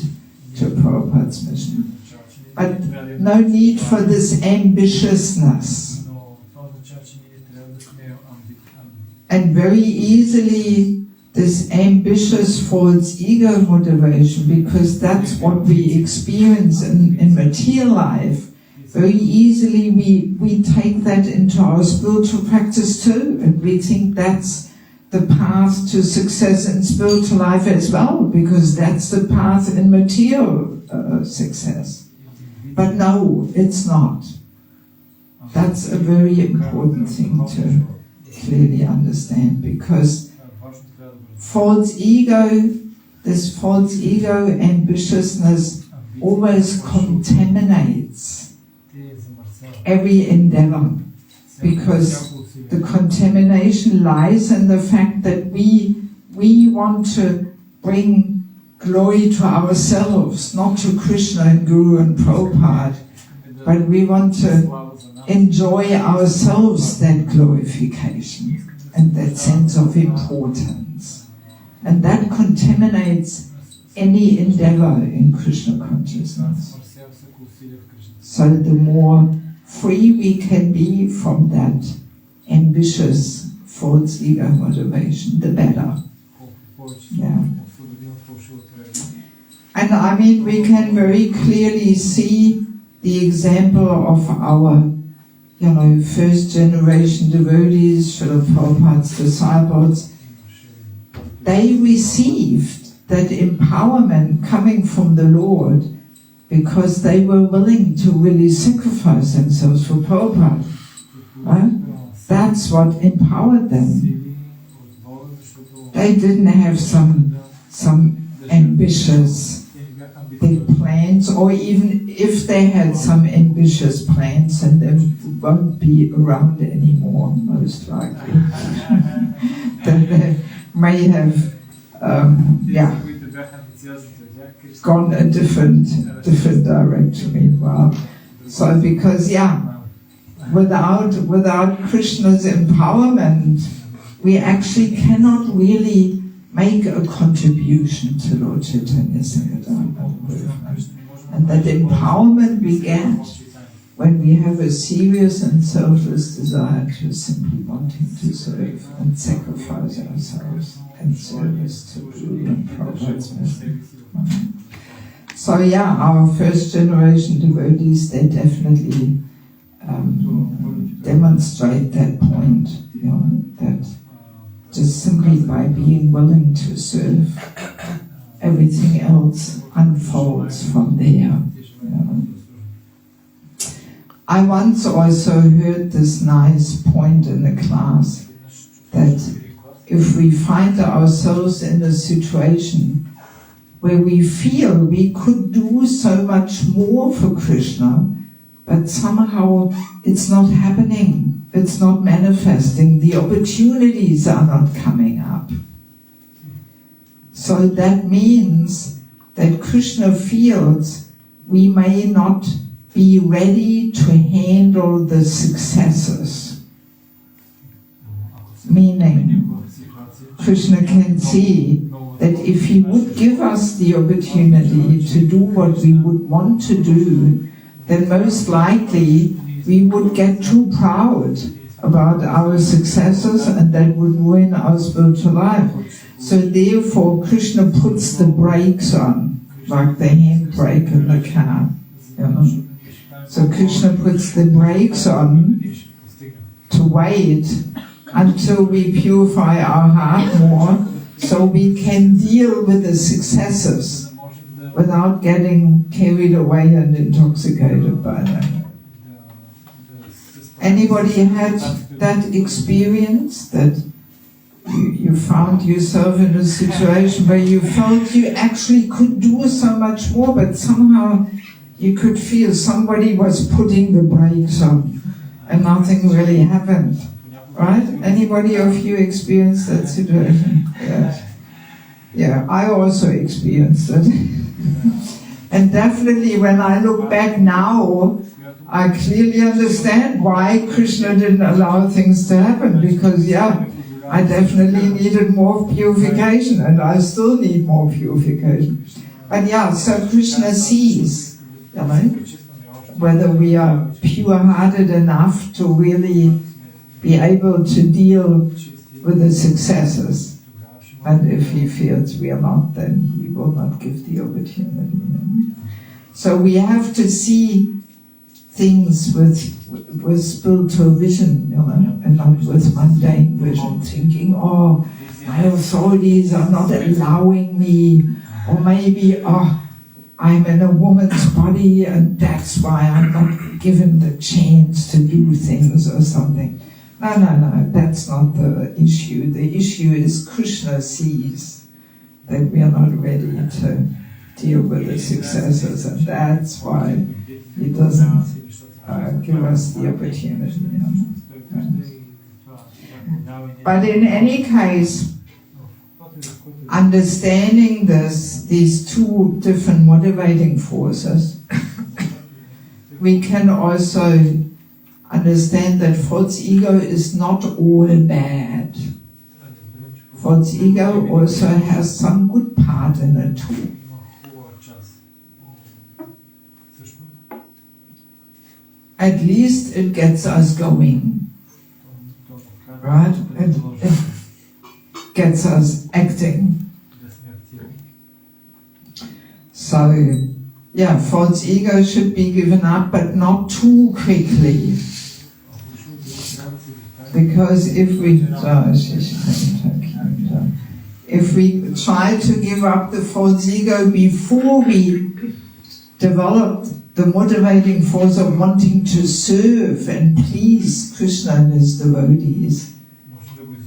to Prabhupada's mission. But no need for this ambitiousness. And very easily this ambitious false ego motivation, because that's what we experience in material life. Very easily we take that into our spiritual practice too, and we think that's the path to success in spiritual life as well, because that's the path in material success. But no, it's not. That's a very important thing to clearly understand, because this false ego ambitiousness always contaminates every endeavor, because the contamination lies in the fact that we want to bring glory to ourselves, not to Krishna and Guru and Prabhupada, but we want to enjoy ourselves that glorification and that sense of importance. And that contaminates any endeavor in Krishna consciousness. So the more free we can be from that ambitious false ego motivation, the better. Yeah. And we can very clearly see the example of our, first generation devotees, Srila Prabhupada's disciples. They received that empowerment coming from the Lord because they were willing to really sacrifice themselves for Prabhupada. Right? That's what empowered them. They didn't have some ambitious big plans, or even if they had some ambitious plans, and they won't be around anymore, most likely. Then they may have gone a different direction meanwhile. So because, without Krishna's empowerment, we actually cannot really make a contribution to Lord Chaitanya's movement. And that empowerment began when we have a serious and selfless desire to simply wanting to serve and sacrifice ourselves in service to Guru and Prabhupada's mission. So our first generation devotees, they definitely demonstrate that point, that just simply by being willing to serve, everything else unfolds from there. I once also heard this nice point in a class, that if we find ourselves in a situation where we feel we could do so much more for Krishna, but somehow it's not happening, it's not manifesting, the opportunities are not coming up. So that means that Krishna feels we may not be ready to handle the successes. Meaning, Krishna can see that if he would give us the opportunity to do what we would want to do, then most likely we would get too proud about our successes, and that would ruin our spiritual life. So therefore Krishna puts the brakes on, like the handbrake in the car. So Krishna puts the brakes on to wait until we purify our heart more, so we can deal with the successes without getting carried away and intoxicated by them. Anybody had that experience, that you found yourself in a situation where you felt you actually could do so much more, but somehow you could feel somebody was putting the brakes on and nothing really happened? Right? Anybody of you experienced that situation? Yes. Yeah, I also experienced it. And definitely when I look back now, I clearly understand why Krishna didn't allow things to happen, because I definitely needed more purification, and I still need more purification. But so Krishna sees, whether we are pure-hearted enough to really be able to deal with the successes. And if he feels we are not, then he will not give the opportunity. So we have to see things with spiritual vision, and not with mundane vision, thinking, my authorities are not allowing me, or maybe, I'm in a woman's body and that's why I'm not given the chance to do things or something. No, that's not the issue. The issue is Krishna sees that we are not ready to deal with the successes, and that's why he doesn't give us the opportunity. But in any case, understanding these two different motivating forces, we can also understand that false ego is not all bad. False ego also has some good part in it too. At least it gets us going, right? It gets us acting. So, false ego should be given up, but not too quickly. Because if we try to give up the false ego before we develop the motivating force of wanting to serve and please Krishna and his devotees,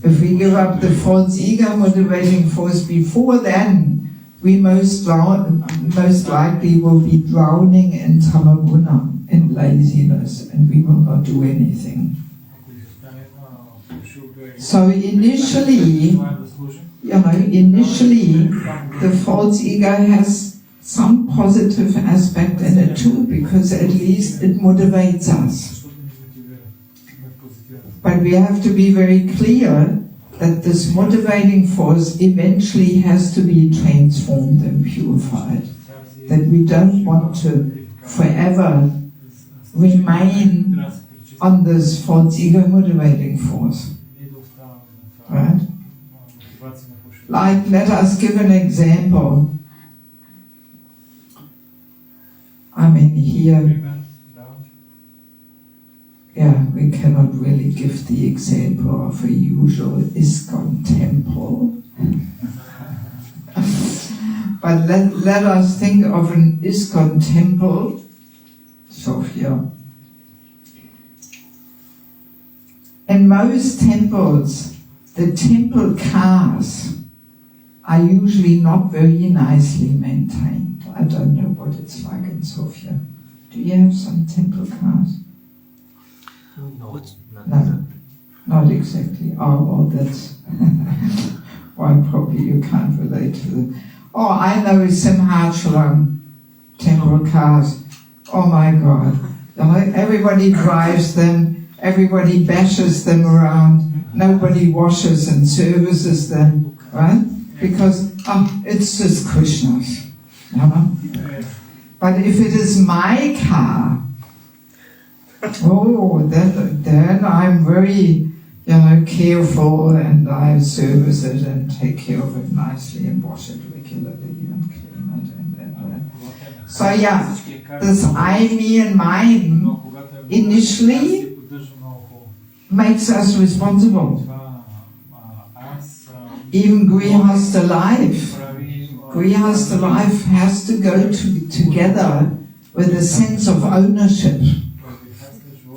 if we give up the false ego motivating force before then, we most likely will be drowning in tamaguna, in laziness, and we will not do anything. So initially, the false ego has some positive aspect in it too, because at least it motivates us. But we have to be very clear that this motivating force eventually has to be transformed and purified. That we don't want to forever remain on this false ego motivating force. Right? Like, let us give an example. I mean, here, yeah, we cannot really give the example of a usual ISKCON temple. But let us think of an ISKCON temple, Sofia. In most temples, the temple cars are usually not very nicely maintained. I don't know what it's like in Sofia. Do you have some temple cars? No, not exactly. Oh, well, that's why probably you can't relate to them. Oh, I know Simhachalam temple cars. Oh my God. Everybody drives them, everybody bashes them around, nobody washes and services them, right? Because it's just Krishna's. You know? But if it is my car, then I'm very, careful, and I service it and take care of it nicely and wash it regularly and clean it and. So yeah, this I, me and mine initially makes us responsible. Even Grihastha life has to go together with a sense of ownership.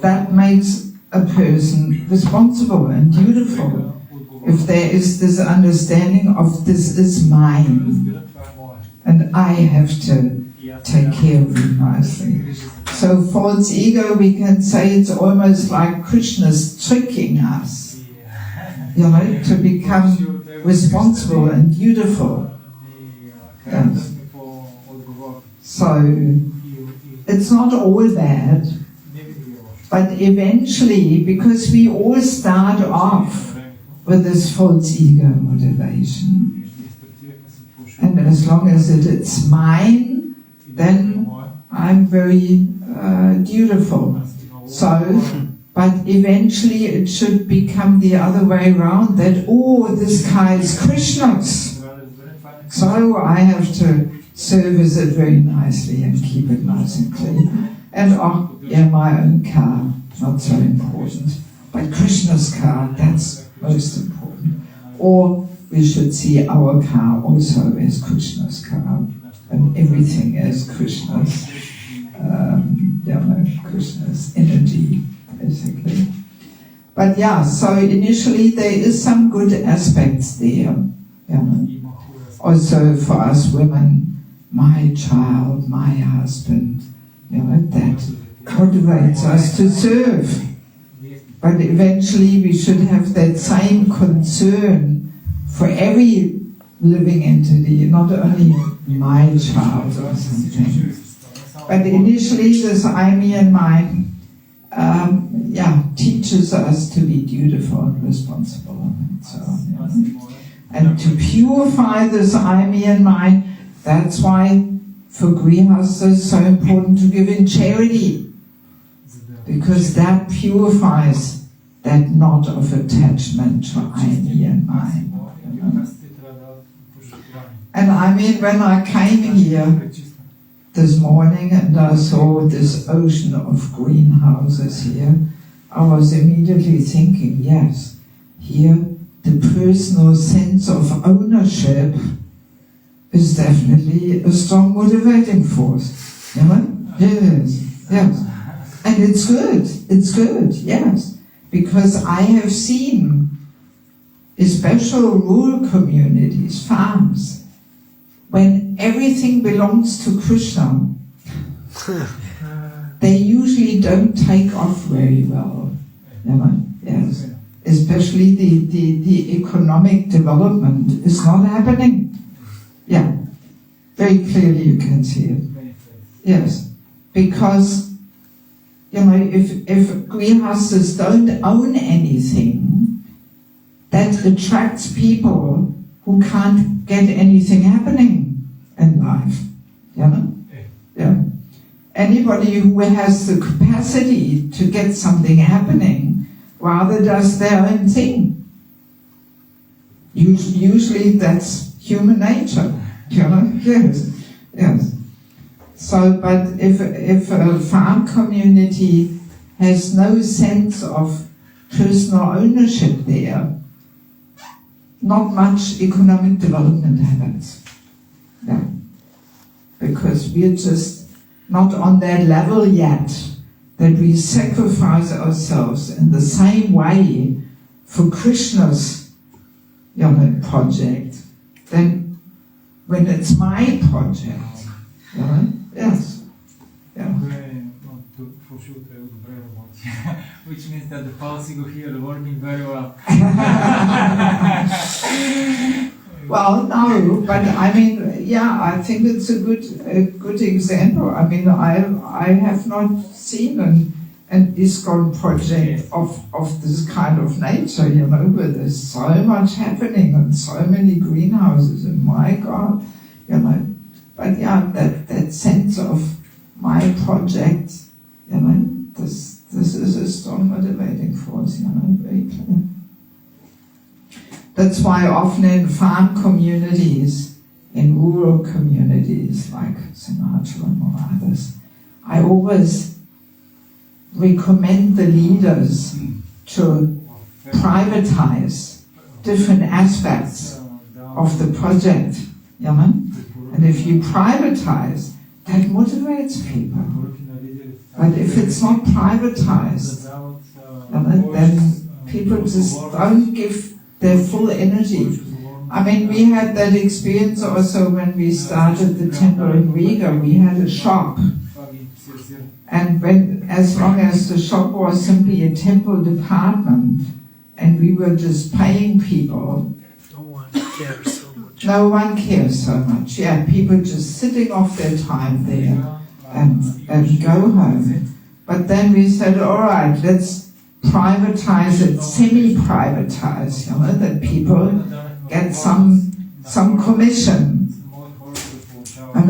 That makes a person responsible and dutiful. If there is this understanding of this is mine, and I have to take care of it nicely. So false ego, we can say it's almost like Krishna's tricking us, to become responsible and dutiful. Yes. So it's not all bad, but eventually, because we all start off with this false ego motivation, and as long as it's mine, then I'm very dutiful. So, but eventually it should become the other way around, that, this car is Krishna's, so I have to service it very nicely and keep it nice and clean. And my own car, not so important. But Krishna's car, that's most important. Or we should see our car also as Krishna's car, and everything as Krishna's, Krishna's energy, basically. But so initially there is some good aspects there. Also for us women, my child, my husband, that motivates us to serve. But eventually we should have that same concern for every living entity, not only my child or something. But initially this I, me and mine, teaches us to be dutiful and responsible and so on. And to purify this I, me and mine, that's why for Grihastha it's so important to give in charity, because that purifies that knot of attachment to I, me and mine. And I mean, when I came here this morning and I saw this ocean of greenhouses here, I was immediately thinking, yes, here the personal sense of ownership is definitely a strong motivating force. Yes. And it's good, yes. Because I have seen, especially rural communities, farms, when everything belongs to Krishna, they usually don't take off very well. Yes. Especially the economic development is not happening. Very clearly you can see it. Yes, because, if greenhouses don't own anything, that attracts people who can't get anything happening in life. Yeah. Anybody who has the capacity to get something happening rather does their own thing. Usually that's human nature. Yes. So, but if a farm community has no sense of personal ownership there, not much economic development happens. Yeah. Because we're just not on that level yet that we sacrifice ourselves in the same way for Krishna's project, then when it's my project. Yes. Yeah. Which means that the Palsigo here is working very well. Well, no, but I mean, yeah, I think it's a good example. I mean, I have not seen an ISKCON project of this kind of nature, where there's so much happening and so many greenhouses, and my God, But yeah, that sense of my project, this is a strong motivating force, very clear. That's why often in farm communities, in rural communities like Sinatra or others, I always recommend the leaders to privatize different aspects of the project, And if you privatize, that motivates people. But if it's not privatized, then people just don't give their full energy. I mean, we had that experience also when we started the temple in Riga. We had a shop. And as long as the shop was simply a temple department, and we were just paying people, no one cares so much. Yeah, people just sitting off their time there and go home. But then we said, all right, let's privatize it, semi-privatize, that people get some commission. And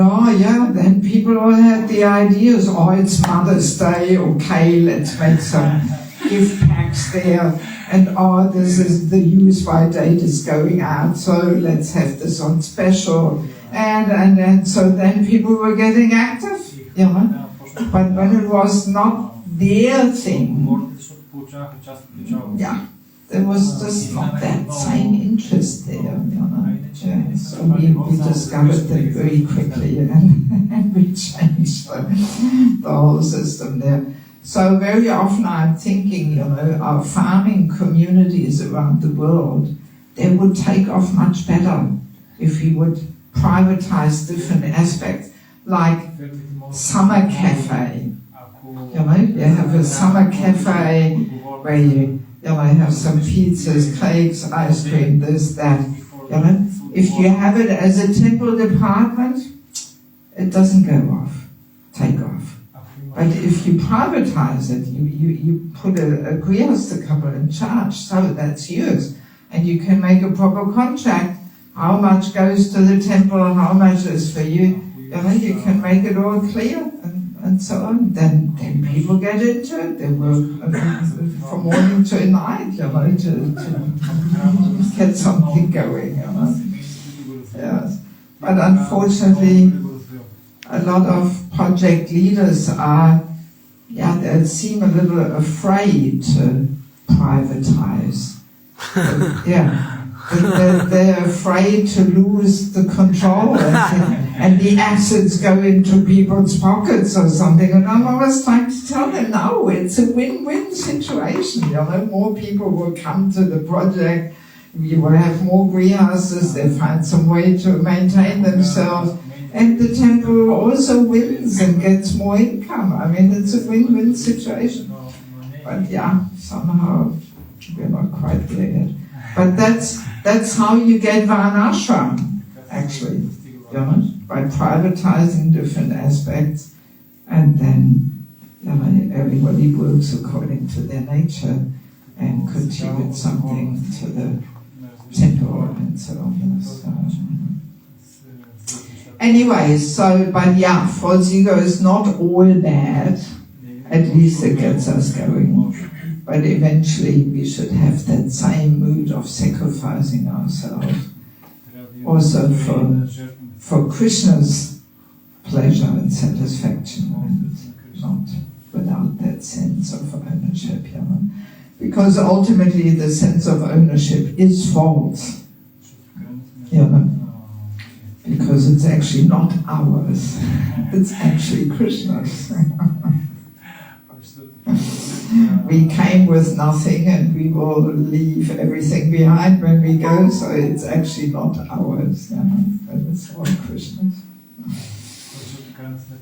then people all had the ideas, it's Mother's Day, okay, let's make some gift packs there. And this is the use-by date is going out, so let's have this on special. And so then people were getting active, But when it was not their thing, there was just not that same interest there, So we discovered that very quickly, and we changed the whole system there. So very often I'm thinking, our farming communities around the world, they would take off much better if we would privatize different aspects, like summer cafe. You have a summer cafe where you have some pizzas, cakes, ice cream, this, that. If you have it as a temple department, it doesn't take off. But if you privatize it, you put a greenhouse couple in charge, so that's yours. And you can make a proper contract, how much goes to the temple, how much is for you. You can make it all clear and so on. Then people get into it, they work from morning to night, to get something going. Yes. But unfortunately, a lot of project leaders they seem a little afraid to privatize. They're afraid to lose the control and the assets go into people's pockets or something. And I'm always trying to tell them, no, it's a win-win situation. More people will come to the project. You will have more greenhouses. They find some way to maintain themselves. And the temple also wins and gets more income. I mean, it's a win-win situation. But somehow we're not quite there yet. But that's how you get Varnashram, actually. you know, by privatizing different aspects, and then, you know, everybody works according to their nature and contribute something to the temple and so on. So, anyway, so, but yeah, false ego is not all bad. At least it gets us going. But eventually we should have that same mood of sacrificing ourselves also for Krishna's pleasure and satisfaction, and not without that sense of ownership, you know. Because ultimately the sense of ownership is false, you know, because it's actually not ours, it's actually Krishna's. We came with nothing and we will leave everything behind when we go, so it's actually not ours, you know, but it's all Krishna's.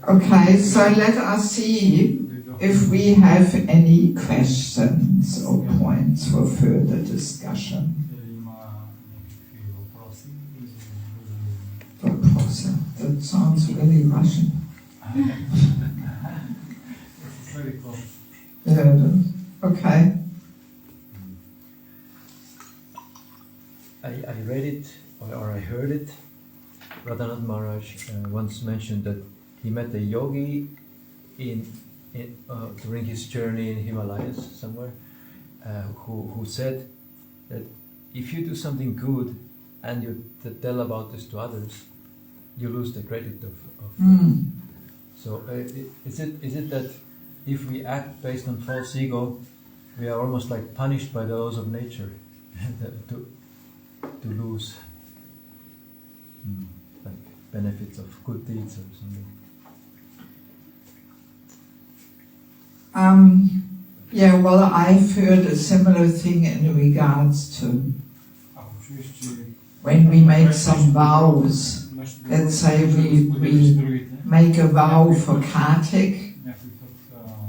Okay, so let us see if we have any questions or points for further discussion. That sounds really Russian. Yeah, okay. I read it, or I heard it. Radhanath Maharaj once mentioned that he met a yogi during his journey in Himalayas somewhere, who said that if you do something good and you tell about this to others, you lose the credit of So is it that if we act based on false ego, we are almost like punished by the laws of nature to lose like benefits of good deeds or something? Yeah, well, I've heard a similar thing in regards to when we make some vows. Let's say we make a vow for Kartik,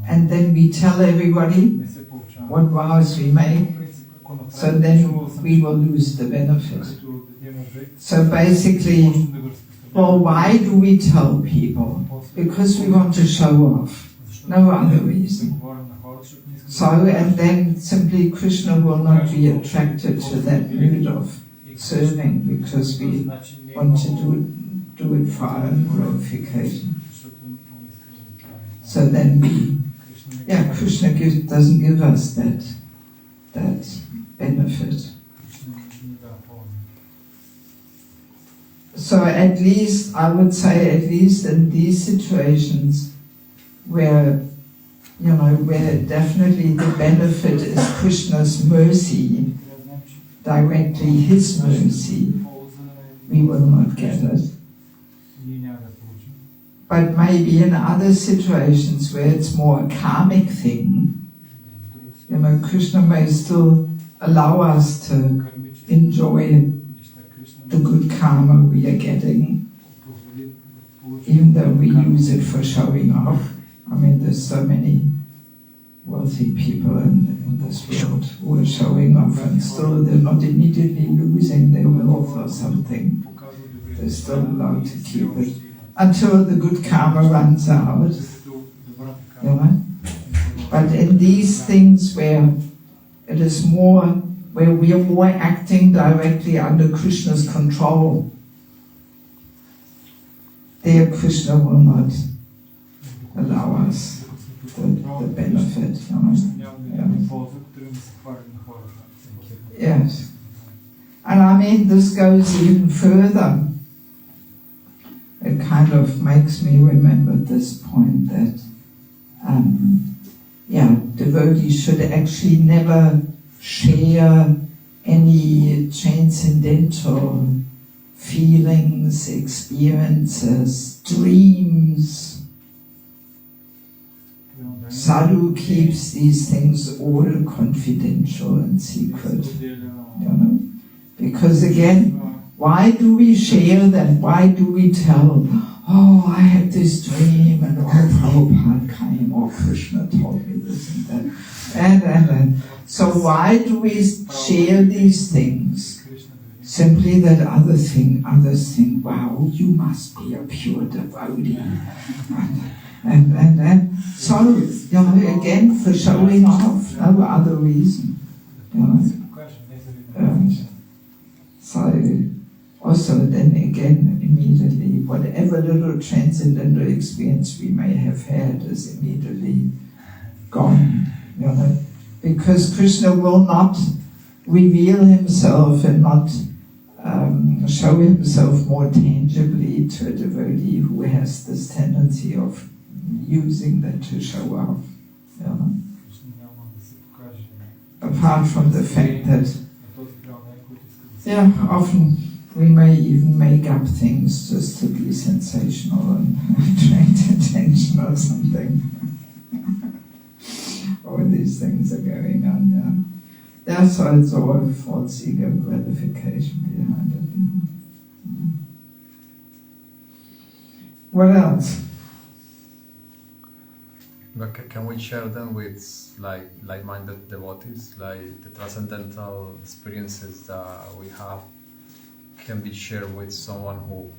and then we tell everybody what vows we make, so then we will lose the benefit. So basically, well, why do we tell people? Because we want to show off, no other reason. So, and then simply Krishna will not be attracted to that mood of serving, because we want to do it for our own glorification. So then Krishna doesn't give us that benefit. So at least, I would say, at least in these situations where, you know, where definitely the benefit is Krishna's mercy, directly His mercy, we will not get it. But maybe in other situations where it's more a karmic thing, you know, Krishna may still allow us to enjoy the good karma we are getting, even though we use it for showing off. I mean, there's so many wealthy people in this world who are showing off, and still they're not immediately losing their wealth or something. They're still allowed to keep it until the good karma runs out. You know? But in these things where it is more, where we are more acting directly under Krishna's control, there Krishna will not allow us the benefit. You know? Yes. And I mean, this goes even further. It kind of makes me remember this point that, devotees should actually never share any transcendental feelings, experiences, dreams. Sadhu keeps these things all confidential and secret, you know? Because again, why do we share them? Why do we tell, oh, I had this dream, and Prabhupada came, or Krishna told me this and that, and. So why do we share these things? simply that others think, wow, you must be a pure devotee. And so, you know, again, for showing off, no other reason. You know. So, also then again, immediately, whatever little transcendental experience we may have had is immediately gone, you know, because Krishna will not reveal himself and not show himself more tangibly to a devotee who has this tendency of using that to show off, you know. Apart from the fact that, yeah, often we may even make up things just to be sensational and attract attention or something. All these things are going on, yeah. That's why it's all false ego gratification behind it. You know? What else? But can we share them with like-minded devotees? Like the transcendental experiences that we have can be shared with someone who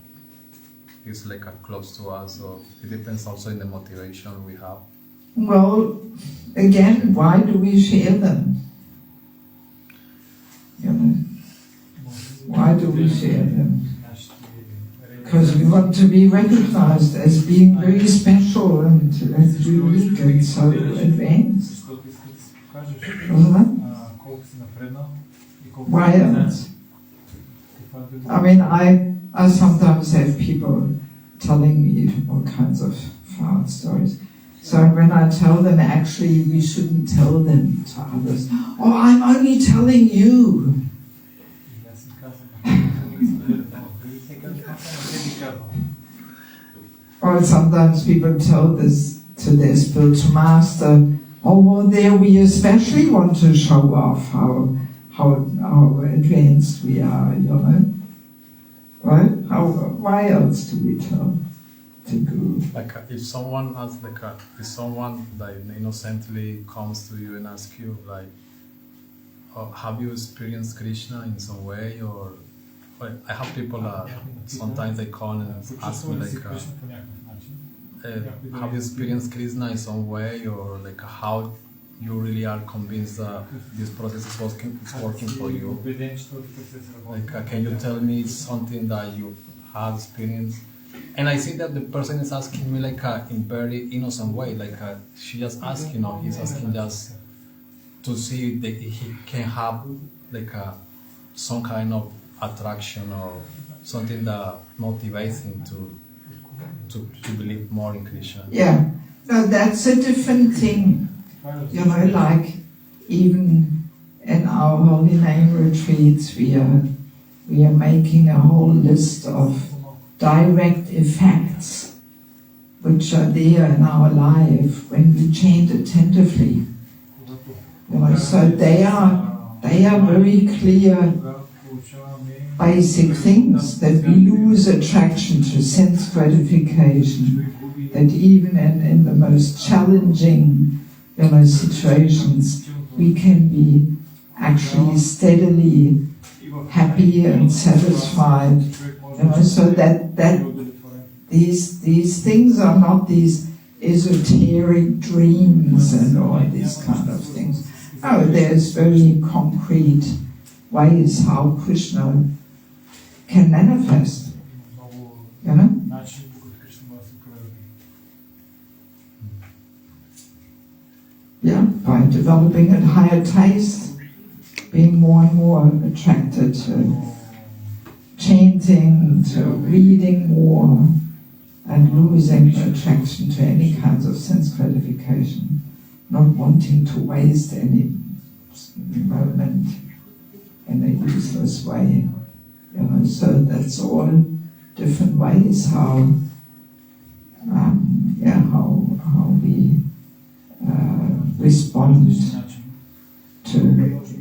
is like close to us, or it depends also in the motivation we have. Well, again, why do we share them? You know, why do we share them? Because we want to be recognized as being very special and unique and so advanced. Why else? I mean, I sometimes have people telling me all kinds of fun stories. So when I tell them, actually, we shouldn't tell them to others. Oh, I'm only telling you. Or sometimes people tell this to their spiritual master. Oh, well, there we especially want to show off how advanced we are, you know. Right? Why else do we tell to go? Like if someone asks, if someone like innocently comes to you and asks you like, oh, have you experienced Krishna in some way, or I have people sometimes they call and ask me like, have you experienced Krishna in some way, or like how you really are convinced that this process is working for you? Like, can you tell me something that you have experienced? And I see that the person is asking me like in very innocent way, like she just asks, you know, he's asking just to see that he can have like some kind of attraction or something that motivates him to believe more in Krishna. Yeah, no, that's a different thing. You know, like even in our holy name retreats, we are making a whole list of direct effects which are there in our life when we chant attentively. You know, so they are very clear basic things, that we lose attraction to sense gratification, that even in the most challenging, you know, situations, we can be actually steadily happy and satisfied. You know, so that these things are not these esoteric dreams and all these kind of things. No, there's very concrete ways how Krishna can manifest. You know? Yeah, by developing a higher taste, being more and more attracted to chanting, to reading more, and losing attraction to any kinds of sense gratification, not wanting to waste any moment in a useless way. You know, so that's all different ways how we respond to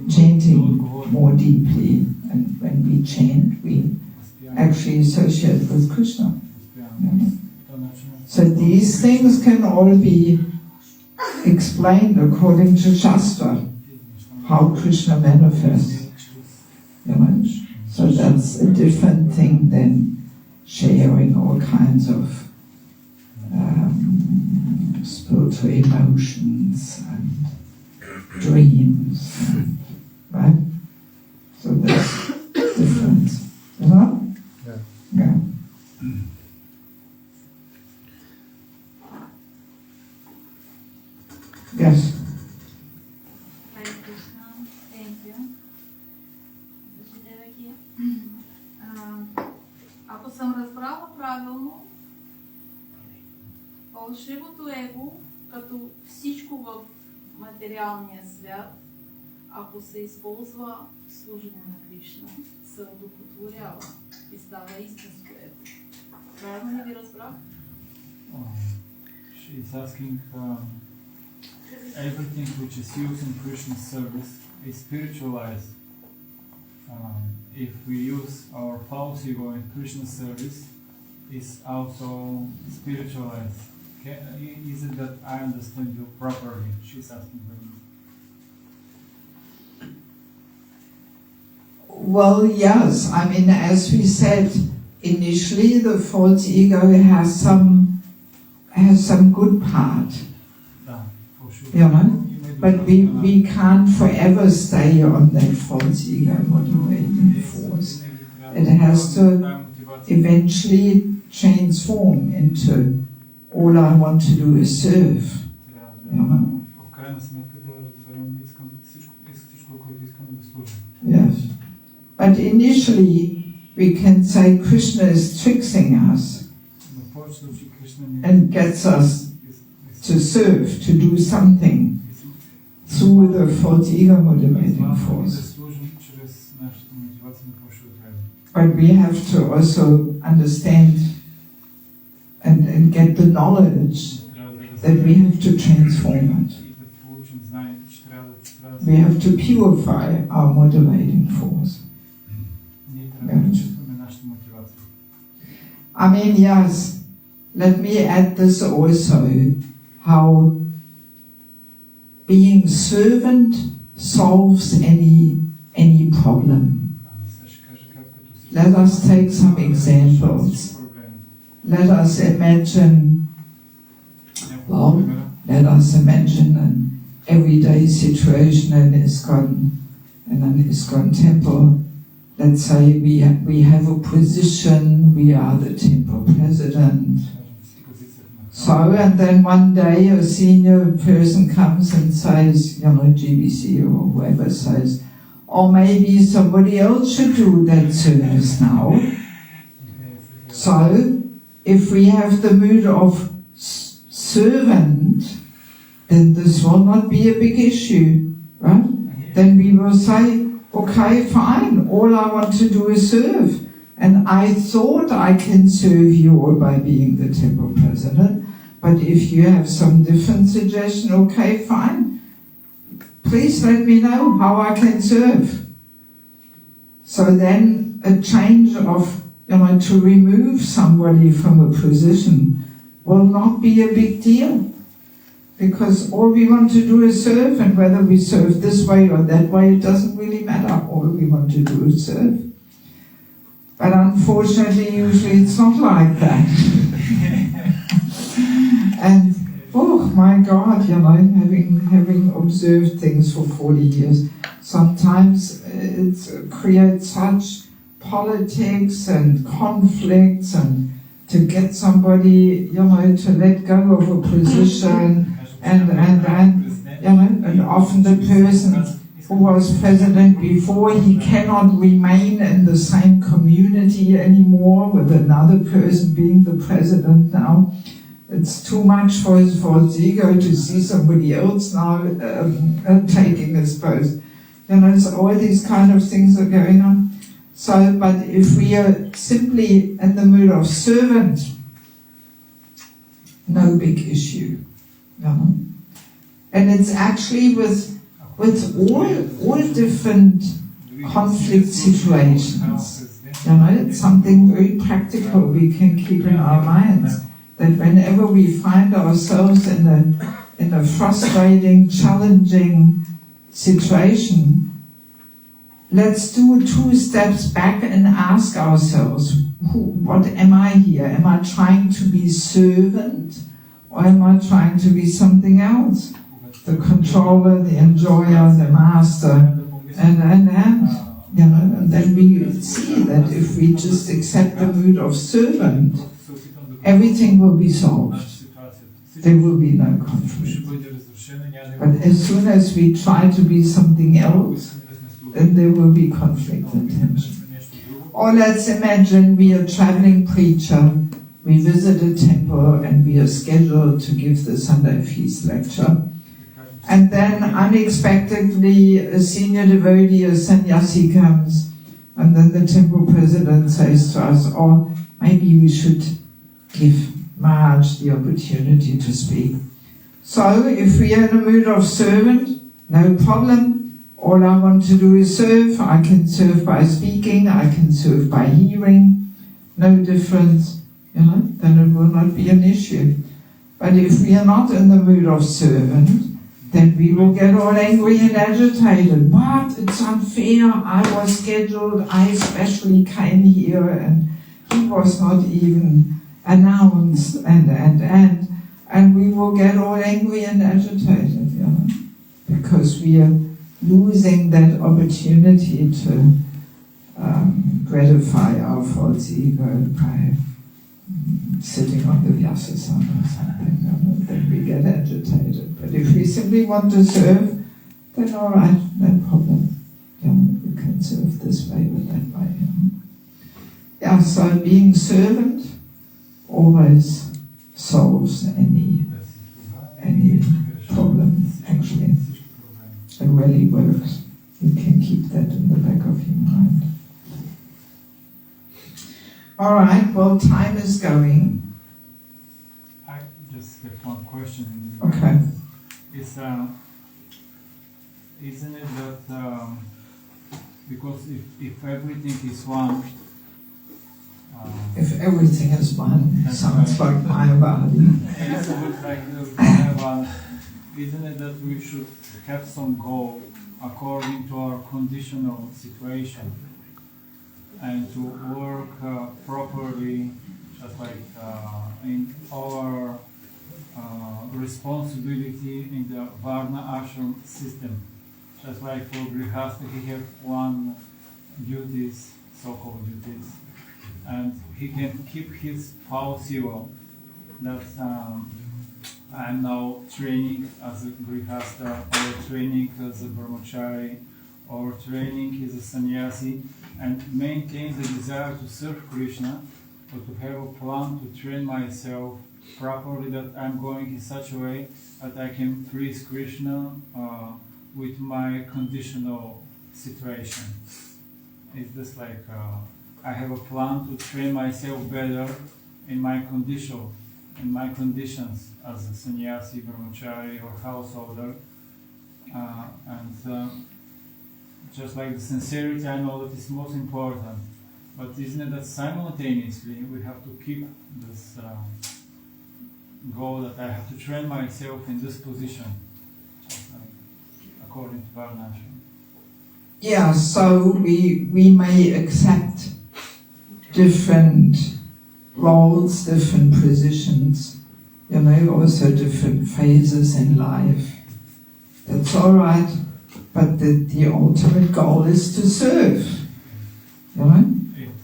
chanting more deeply. And when we chant, we actually associate with Krishna. You know? So these things can all be explained according to Shastra, how Krishna manifests. You know? So that's a different thing than sharing all kinds of spiritual emotions and dreams, right? So that's different, isn't it? Yeah. Yeah. Yes. Hare Krishna, thank you. Devaki. Ако съм разбрала правилно, фалшивото его, като всичко в материалния свят, ако се използва в служене на Кришна, се одухотворява и става истинско его. Правилно ли ви разбрах? She's asking, everything which is used in Krishna's service is spiritualized. If we use our false ego in Krishna's service, is also spiritualized. Is it that I understand you properly? She's asking for me. Well, yes. I mean, as we said initially, the false ego has some good part, you know. But we can't forever stay on that false ego motivating force. It has to eventually transform into all I want to do is serve. You know? Yes. But initially we can say Krishna is tricksing us and gets us to serve, to do something through the false ego motivating force. But we have to also understand and get the knowledge that we have to transform it. We have to purify our motivating force. Yeah. I mean, yes, let me add this also, how being servant solves any problem. Let us take some examples. Let us imagine an everyday situation in an ISKCON temple. Let's say we have a position, we are the temple president. So, and then one day a senior person comes and says, you know, GBC or whoever says, or maybe somebody else should do that service now. So, if we have the mood of servant, then this will not be a big issue, right? Then we will say, okay, fine, all I want to do is serve. And I thought I can serve you all by being the temple president, but if you have some different suggestion, okay, fine. Please let me know how I can serve. So then a change of, you know, to remove somebody from a position will not be a big deal. Because all we want to do is serve, and whether we serve this way or that way, it doesn't really matter. All we want to do is serve. But unfortunately, usually it's not like that. And, oh my God, you know, having observed things for 40 years, sometimes it creates such politics and conflicts, and to get somebody, you know, to let go of a position, and you know, and often the person who was president before, he cannot remain in the same community anymore with another person being the president now. It's too much for his false ego to see somebody else now taking his post. You know, so all these kind of things are going on. So, but if we are simply in the mood of servant, no big issue, you know. And it's actually with all different conflict situations, you know, it's something very practical we can keep in our minds, that whenever we find ourselves in a frustrating, challenging situation, let's do 2 steps back and ask ourselves, what am I here? Am I trying to be servant, or am I trying to be something else? The controller, the enjoyer, the master, and then we see that if we just accept the mood of servant, everything will be solved. There will be no conflict. But as soon as we try to be something else, then there will be conflict and tension. Or let's imagine we are a traveling preacher, we visit a temple and we are scheduled to give the Sunday feast lecture. And then unexpectedly a senior devotee, a sannyasi comes, and then the temple president says to us, oh, maybe we should give Maharaj the opportunity to speak. So if we are in a mood of servant, no problem. All I want to do is serve. I can serve by speaking, I can serve by hearing, no difference, then it will not be an issue. But if we are not in the mood of servant, then we will get all angry and agitated. What? It's unfair. I was scheduled. I especially came here and he was not even announced and we will get all angry and agitated, because we are losing that opportunity to gratify our false ego by sitting on the vyasasana or something, then we get agitated. But if we simply want to serve, then all right, no problem. We can serve this way or that way. Yeah, so being servant always solves any problem, actually. It really works. You can keep that in the back of your mind. All right, well, time is going. I just have one question. Okay. Isn't it that because if everything is one, if everything is one, sounds like Mayavadi. Isn't it that we should have some goal according to our conditional situation and to work properly, just like in our responsibility in the Varna ashram system? Just like for Grihastha, he have one duties, so-called duties, and he can keep his false ego that I'm now training as a Grihastha, or training as a brahmachari, or training as a sannyasi, and maintain the desire to serve Krishna, or to have a plan to train myself properly, that I'm going in such a way that I can please Krishna with my conditional situation. Is this like I have a plan to train myself better in my conditions as a sannyasi, brahmachari, or householder, and just like the sincerity, I know that is most important, but isn't it that simultaneously we have to keep this goal that I have to train myself in this position, just like according to Varna ashram? Yeah, so we may accept different roles, different positions, also different phases in life. That's all right, but the ultimate goal is to serve.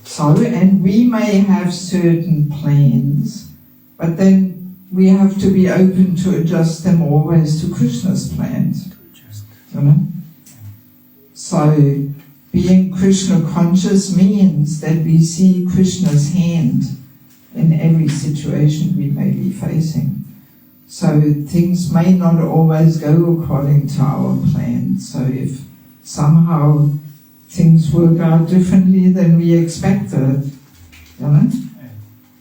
So, and we may have certain plans, but then we have to be open to adjust them always to Krishna's plans. So, being Krishna conscious means that we see Krishna's hand in every situation we may be facing. So things may not always go according to our plans. So if somehow things work out differently than we expected,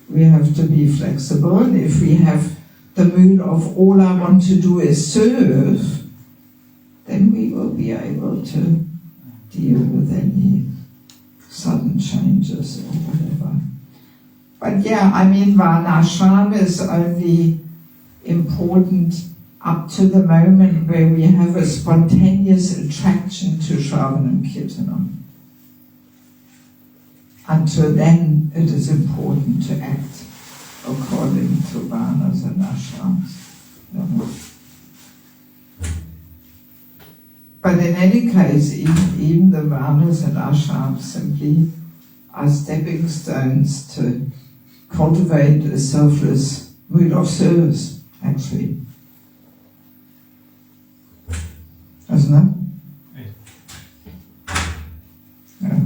we have to be flexible. And if we have the mood of all I want to do is serve, then we will be able to deal with any sudden changes or whatever. But yeah, Varnashram is only important up to the moment where we have a spontaneous attraction to Shravanam Kirtanam. Until then, it is important to act according to varnas and ashrams. But in any case, even the varnas and ashrams simply are stepping stones to cultivate a selfless mood of service, actually. Isn't it? Yeah.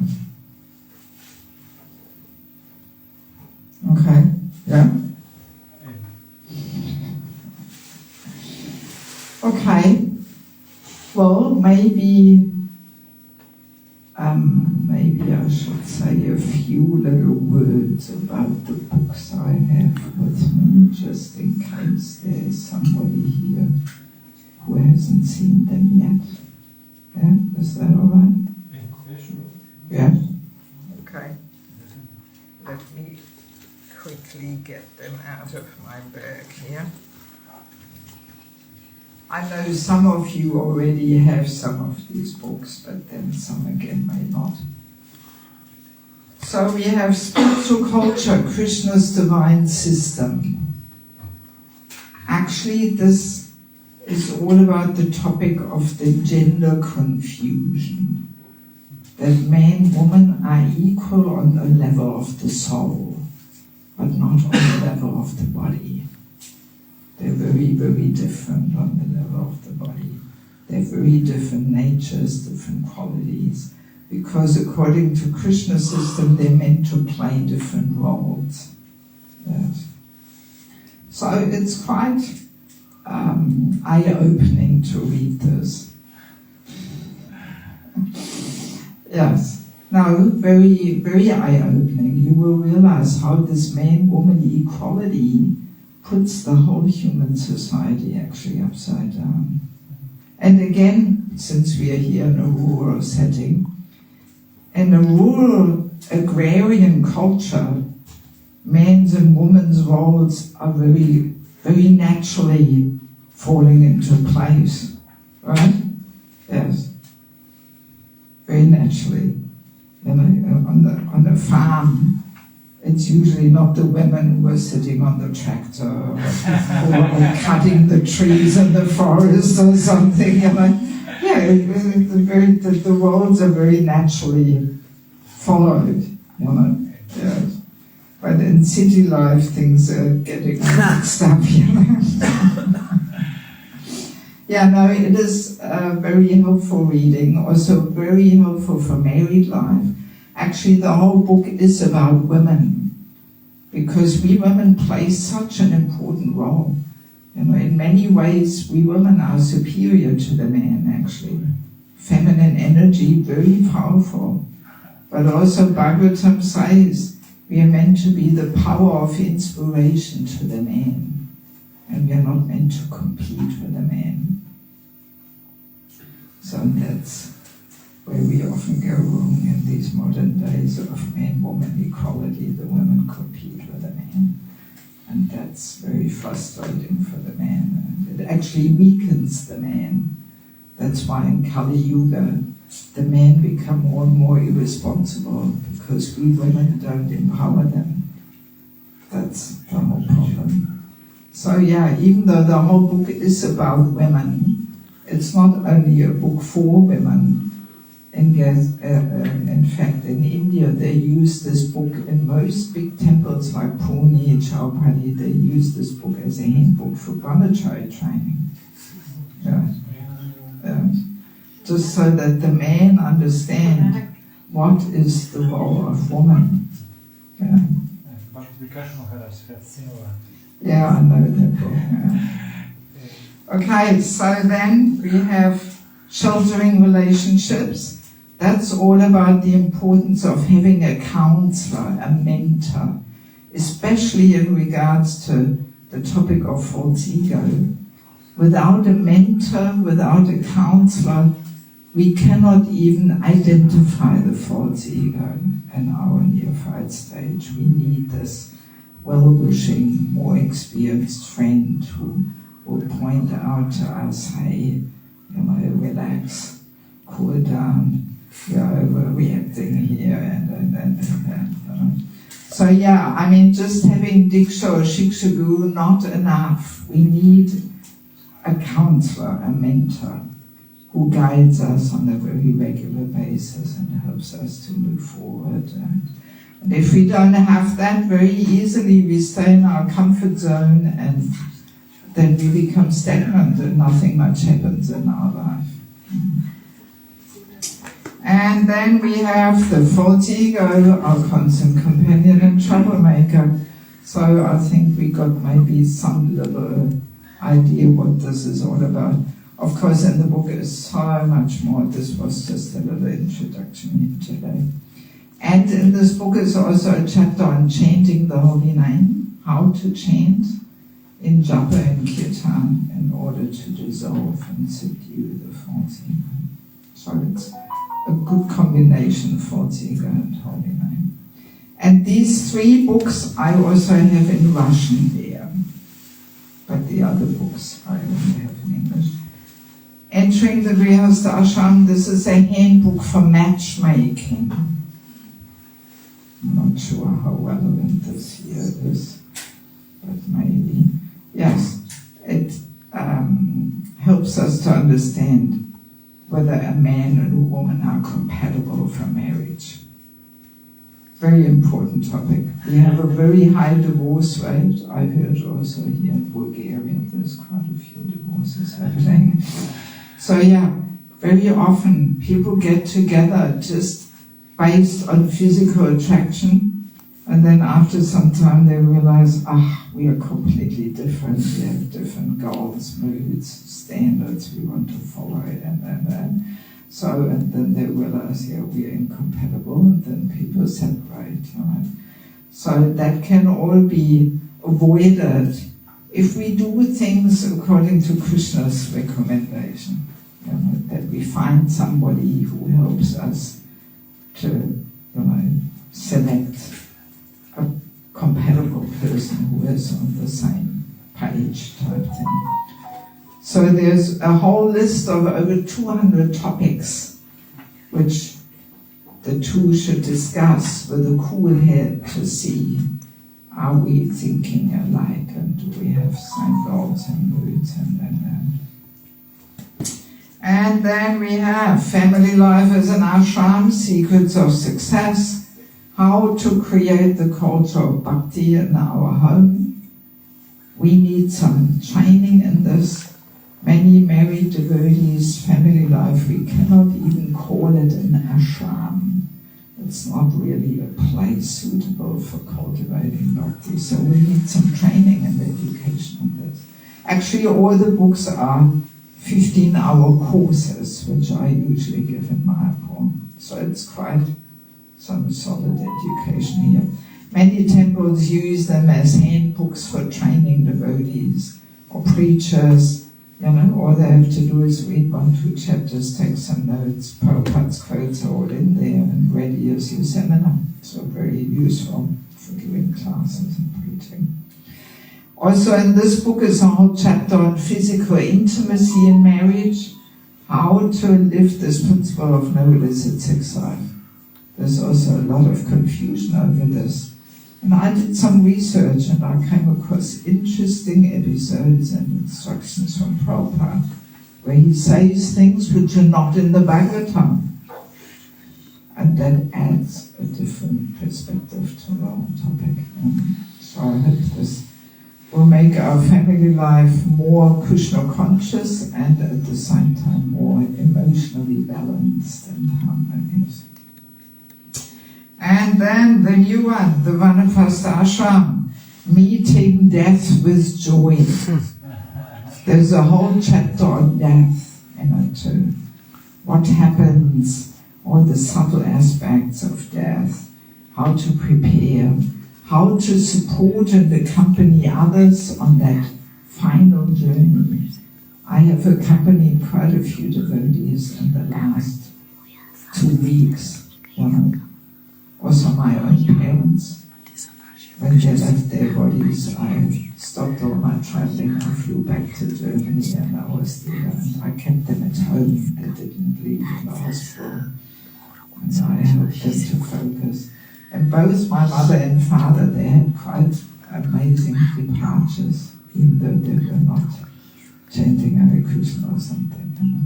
Okay, yeah? Okay, well, maybe I should say a few little words about the books I have with me, just in case there's somebody here who hasn't seen them yet. Yeah, is that all right? Yeah? Okay. Let me quickly get them out of my bag here. I know some of you already have some of these books, but then some again may not. So we have Spiritual Culture, Krishna's Divine System. Actually, this is all about the topic of the gender confusion. That man and woman are equal on the level of the soul, but not on the level of the body. They're very, very different on the level of the body. They're very different natures, different qualities, because according to Krishna's system, they're meant to play different roles. Yes. So it's quite eye-opening to read this. Yes. Now, very, very eye-opening. You will realize how this man-woman equality puts the whole human society actually upside down. And again, since we are here in a rural setting, in a rural agrarian culture, men's and women's roles are very, very naturally falling into place, right? Yes, very naturally. You know, on the farm, it's usually not the women who are sitting on the tractor or cutting the trees in the forest or something, you know. Yeah, the roles are very naturally followed, you know. Yes. But in city life, things are getting mixed up, you know. Yeah, no, it is very helpful reading, also very helpful for married life. Actually, the whole book is about women, because we women play such an important role. You know, in many ways, we women are superior to the man, actually. Feminine energy, very powerful. But also Bhagavatam says we are meant to be the power of inspiration to the man, and we are not meant to compete with the man. So that's where we often go wrong in these modern days of man-woman equality. The women compete with the man, and that's very frustrating for the man, and it actually weakens the man. That's why in Kali Yuga the men become more and more irresponsible, because we women don't empower them. That's the whole problem. So yeah, even though the whole book is about women, it's not only a book for women. In fact, in India, they use this book in most big temples like Pune, Chowpatty. They use this book as a handbook for brahmachari training. Yeah. Just so that the man understand what is the role of woman. Yeah. But Vikas Maharaj had similar. Yeah, I know that book. Yeah. Okay, so then we have sheltering relationships. That's all about the importance of having a counselor, a mentor, especially in regards to the topic of false ego. Without a mentor, without a counselor, we cannot even identify the false ego in our neophyte stage. We need this well-wishing, more experienced friend who will point out to us, hey, relax, cool down, you're overreacting here, and. So yeah, I mean, just having Diksha or Shikshagu, not enough. We need a counselor, a mentor, who guides us on a very regular basis and helps us to move forward. And if we don't have that, very easily we stay in our comfort zone and then we become stagnant and nothing much happens in our life. And then we have the false ego, our constant companion and troublemaker. So I think we got maybe some little idea what this is all about. Of course, in the book is so much more. This was just a little introduction here today. And in this book is also a chapter on chanting the holy name, how to chant in japa and kirtan in order to dissolve and subdue the false ego. So it's a good combination, false ego and holy name. And these 3 books I also have in Russian there, but the other books I only have in English. Entering the Grihastha Ashram, this is a handbook for matchmaking. I'm not sure how relevant this here is, but maybe. Yes, it helps us to understand whether a man and a woman are compatible for marriage. Very important topic. We have a very high divorce rate. I heard also here in Bulgaria there's quite a few divorces happening. So yeah, very often people get together just based on physical attraction, and then after some time they realize, we are completely different, we have different goals, moods, standards we want to follow, and then they realize, we are incompatible, and then people separate, right? So that can all be avoided if we do things according to Krishna's recommendation, that we find somebody who helps us to, select a compatible person who is on the same page type thing. So there's a whole list of over 200 topics which the two should discuss with a cool head to see, are we thinking alike and do we have same goals and moods and then we have family life as an ashram, secrets of success, how to create the culture of bhakti in our home. We need some training in this. Many married devotees, family life, we cannot even call it an ashram. It's not really a place suitable for cultivating bhakti, so we need some training and education on this. Actually, all the books are 15-hour courses, which I usually give in Mayapur. So it's quite some solid education here. Many temples use them as handbooks for training devotees or preachers. All they have to do is read 1-2 chapters, take some notes. Prabhupada's quotes are all in there and ready as your seminar. So very useful for giving classes and preaching. Also in this book is a whole chapter on physical intimacy in marriage, how to live this principle of no illicit sex life. There's also a lot of confusion over this. And I did some research and I came across interesting episodes and instructions from Prabhupada where he says things which are not in the Bhagavatam. And that adds a different perspective to the whole topic. So I hope this will make our family life more Krishna conscious and at the same time more emotionally balanced and harmonious. And then the new one, the Vanapasta Ashram, meeting death with joy. There's a whole chapter on death in it too. What happens, all the subtle aspects of death, how to prepare, how to support and accompany others on that final journey. I have accompanied quite a few devotees in the last 2 weeks, Also my own parents. when they left their bodies, I stopped all my traveling. I flew back to Germany and I was there and I kept them at home. They didn't leave in the hospital. And I helped them to focus. And both my mother and father, they had quite amazing departures, even though they were not chanting Hare Krishna or something. You know.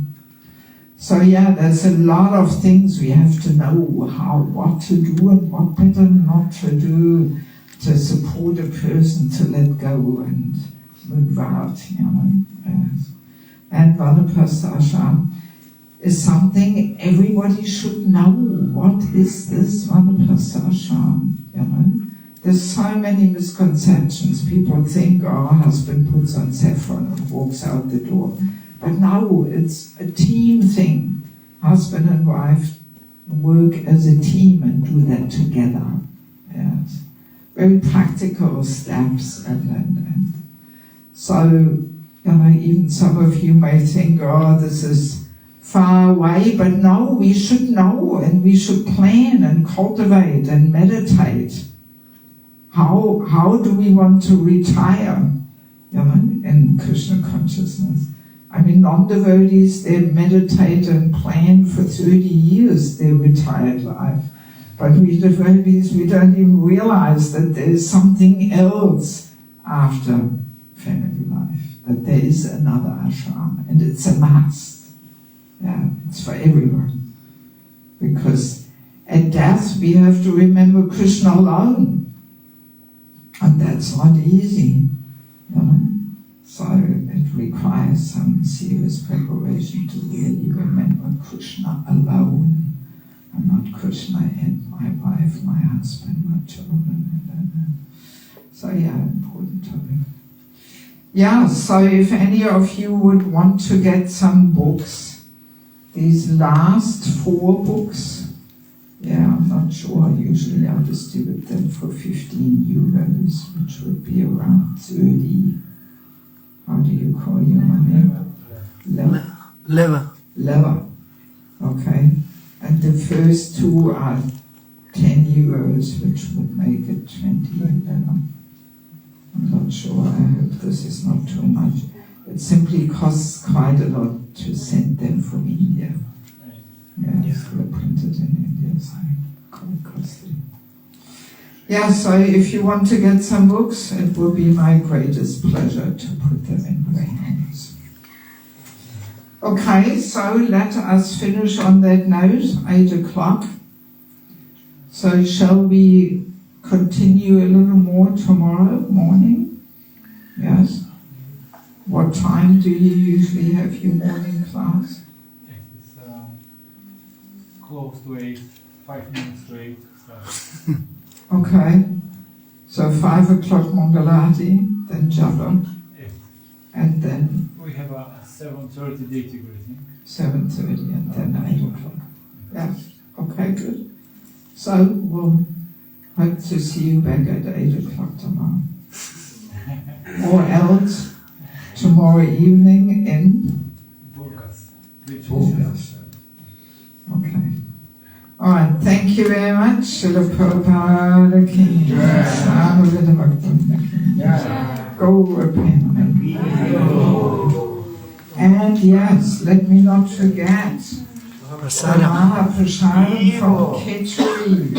So yeah, there's a lot of things we have to know what to do and what better not to do to support a person to let go and move out, you know. Yes. And Vanapastasha is something everybody should know. What is this Vanapastasha? You know, there's so many misconceptions. People think, oh, husband puts on saffron and walks out the door. But no, it's a team thing. Husband and wife work as a team and do that together. Yes. Very practical steps and so, you know, even some of you may think, oh, this is far away, but no, we should know and we should plan and cultivate and meditate. How do we want to retire, you know, in Krishna consciousness? I mean, non-devotees, they meditate and plan for 30 years their retired life. But we devotees, we don't even realize that there is something else after family life, that there is another ashram, and it's a must. Yeah, it's for everyone. Because at death we have to remember Krishna alone, and that's not easy, you know. So it requires some serious preparation to really remember Krishna alone. And not Krishna and my wife, my husband, my children. So yeah, important topic. Yeah, so if any of you would want to get some books, these last 4 books, yeah, I'm not sure, usually I'll distribute them for 15 euros, which would be around 30, how do you call your money? Lever. Okay. And the first 2 are 10 euros, which would make it 20. I'm not sure, I hope this is not too much. It simply costs quite a lot to send them from India. Yes, they're printed in India, so quite costly. Yeah, so if you want to get some books, it will be my greatest pleasure to put them in your hands. Okay, so let us finish on that note, 8 o'clock. So shall we continue a little more tomorrow morning? Yes? What time do you usually have your morning class? It's close to 8, 5 minutes to 8. Okay, so 5 o'clock Mangalati, then Japa, and then we have a 7:30 deity greeting. 7:30 and then 8 o'clock. Yeah, okay, good. So we'll hope to see you back at 8 o'clock tomorrow. Or else tomorrow evening in Burgas. Okay. Alright, thank you very much. Srila Prabhupada King. Go repent. And yes, let me not forget the Mahaprasadam from Khichdi.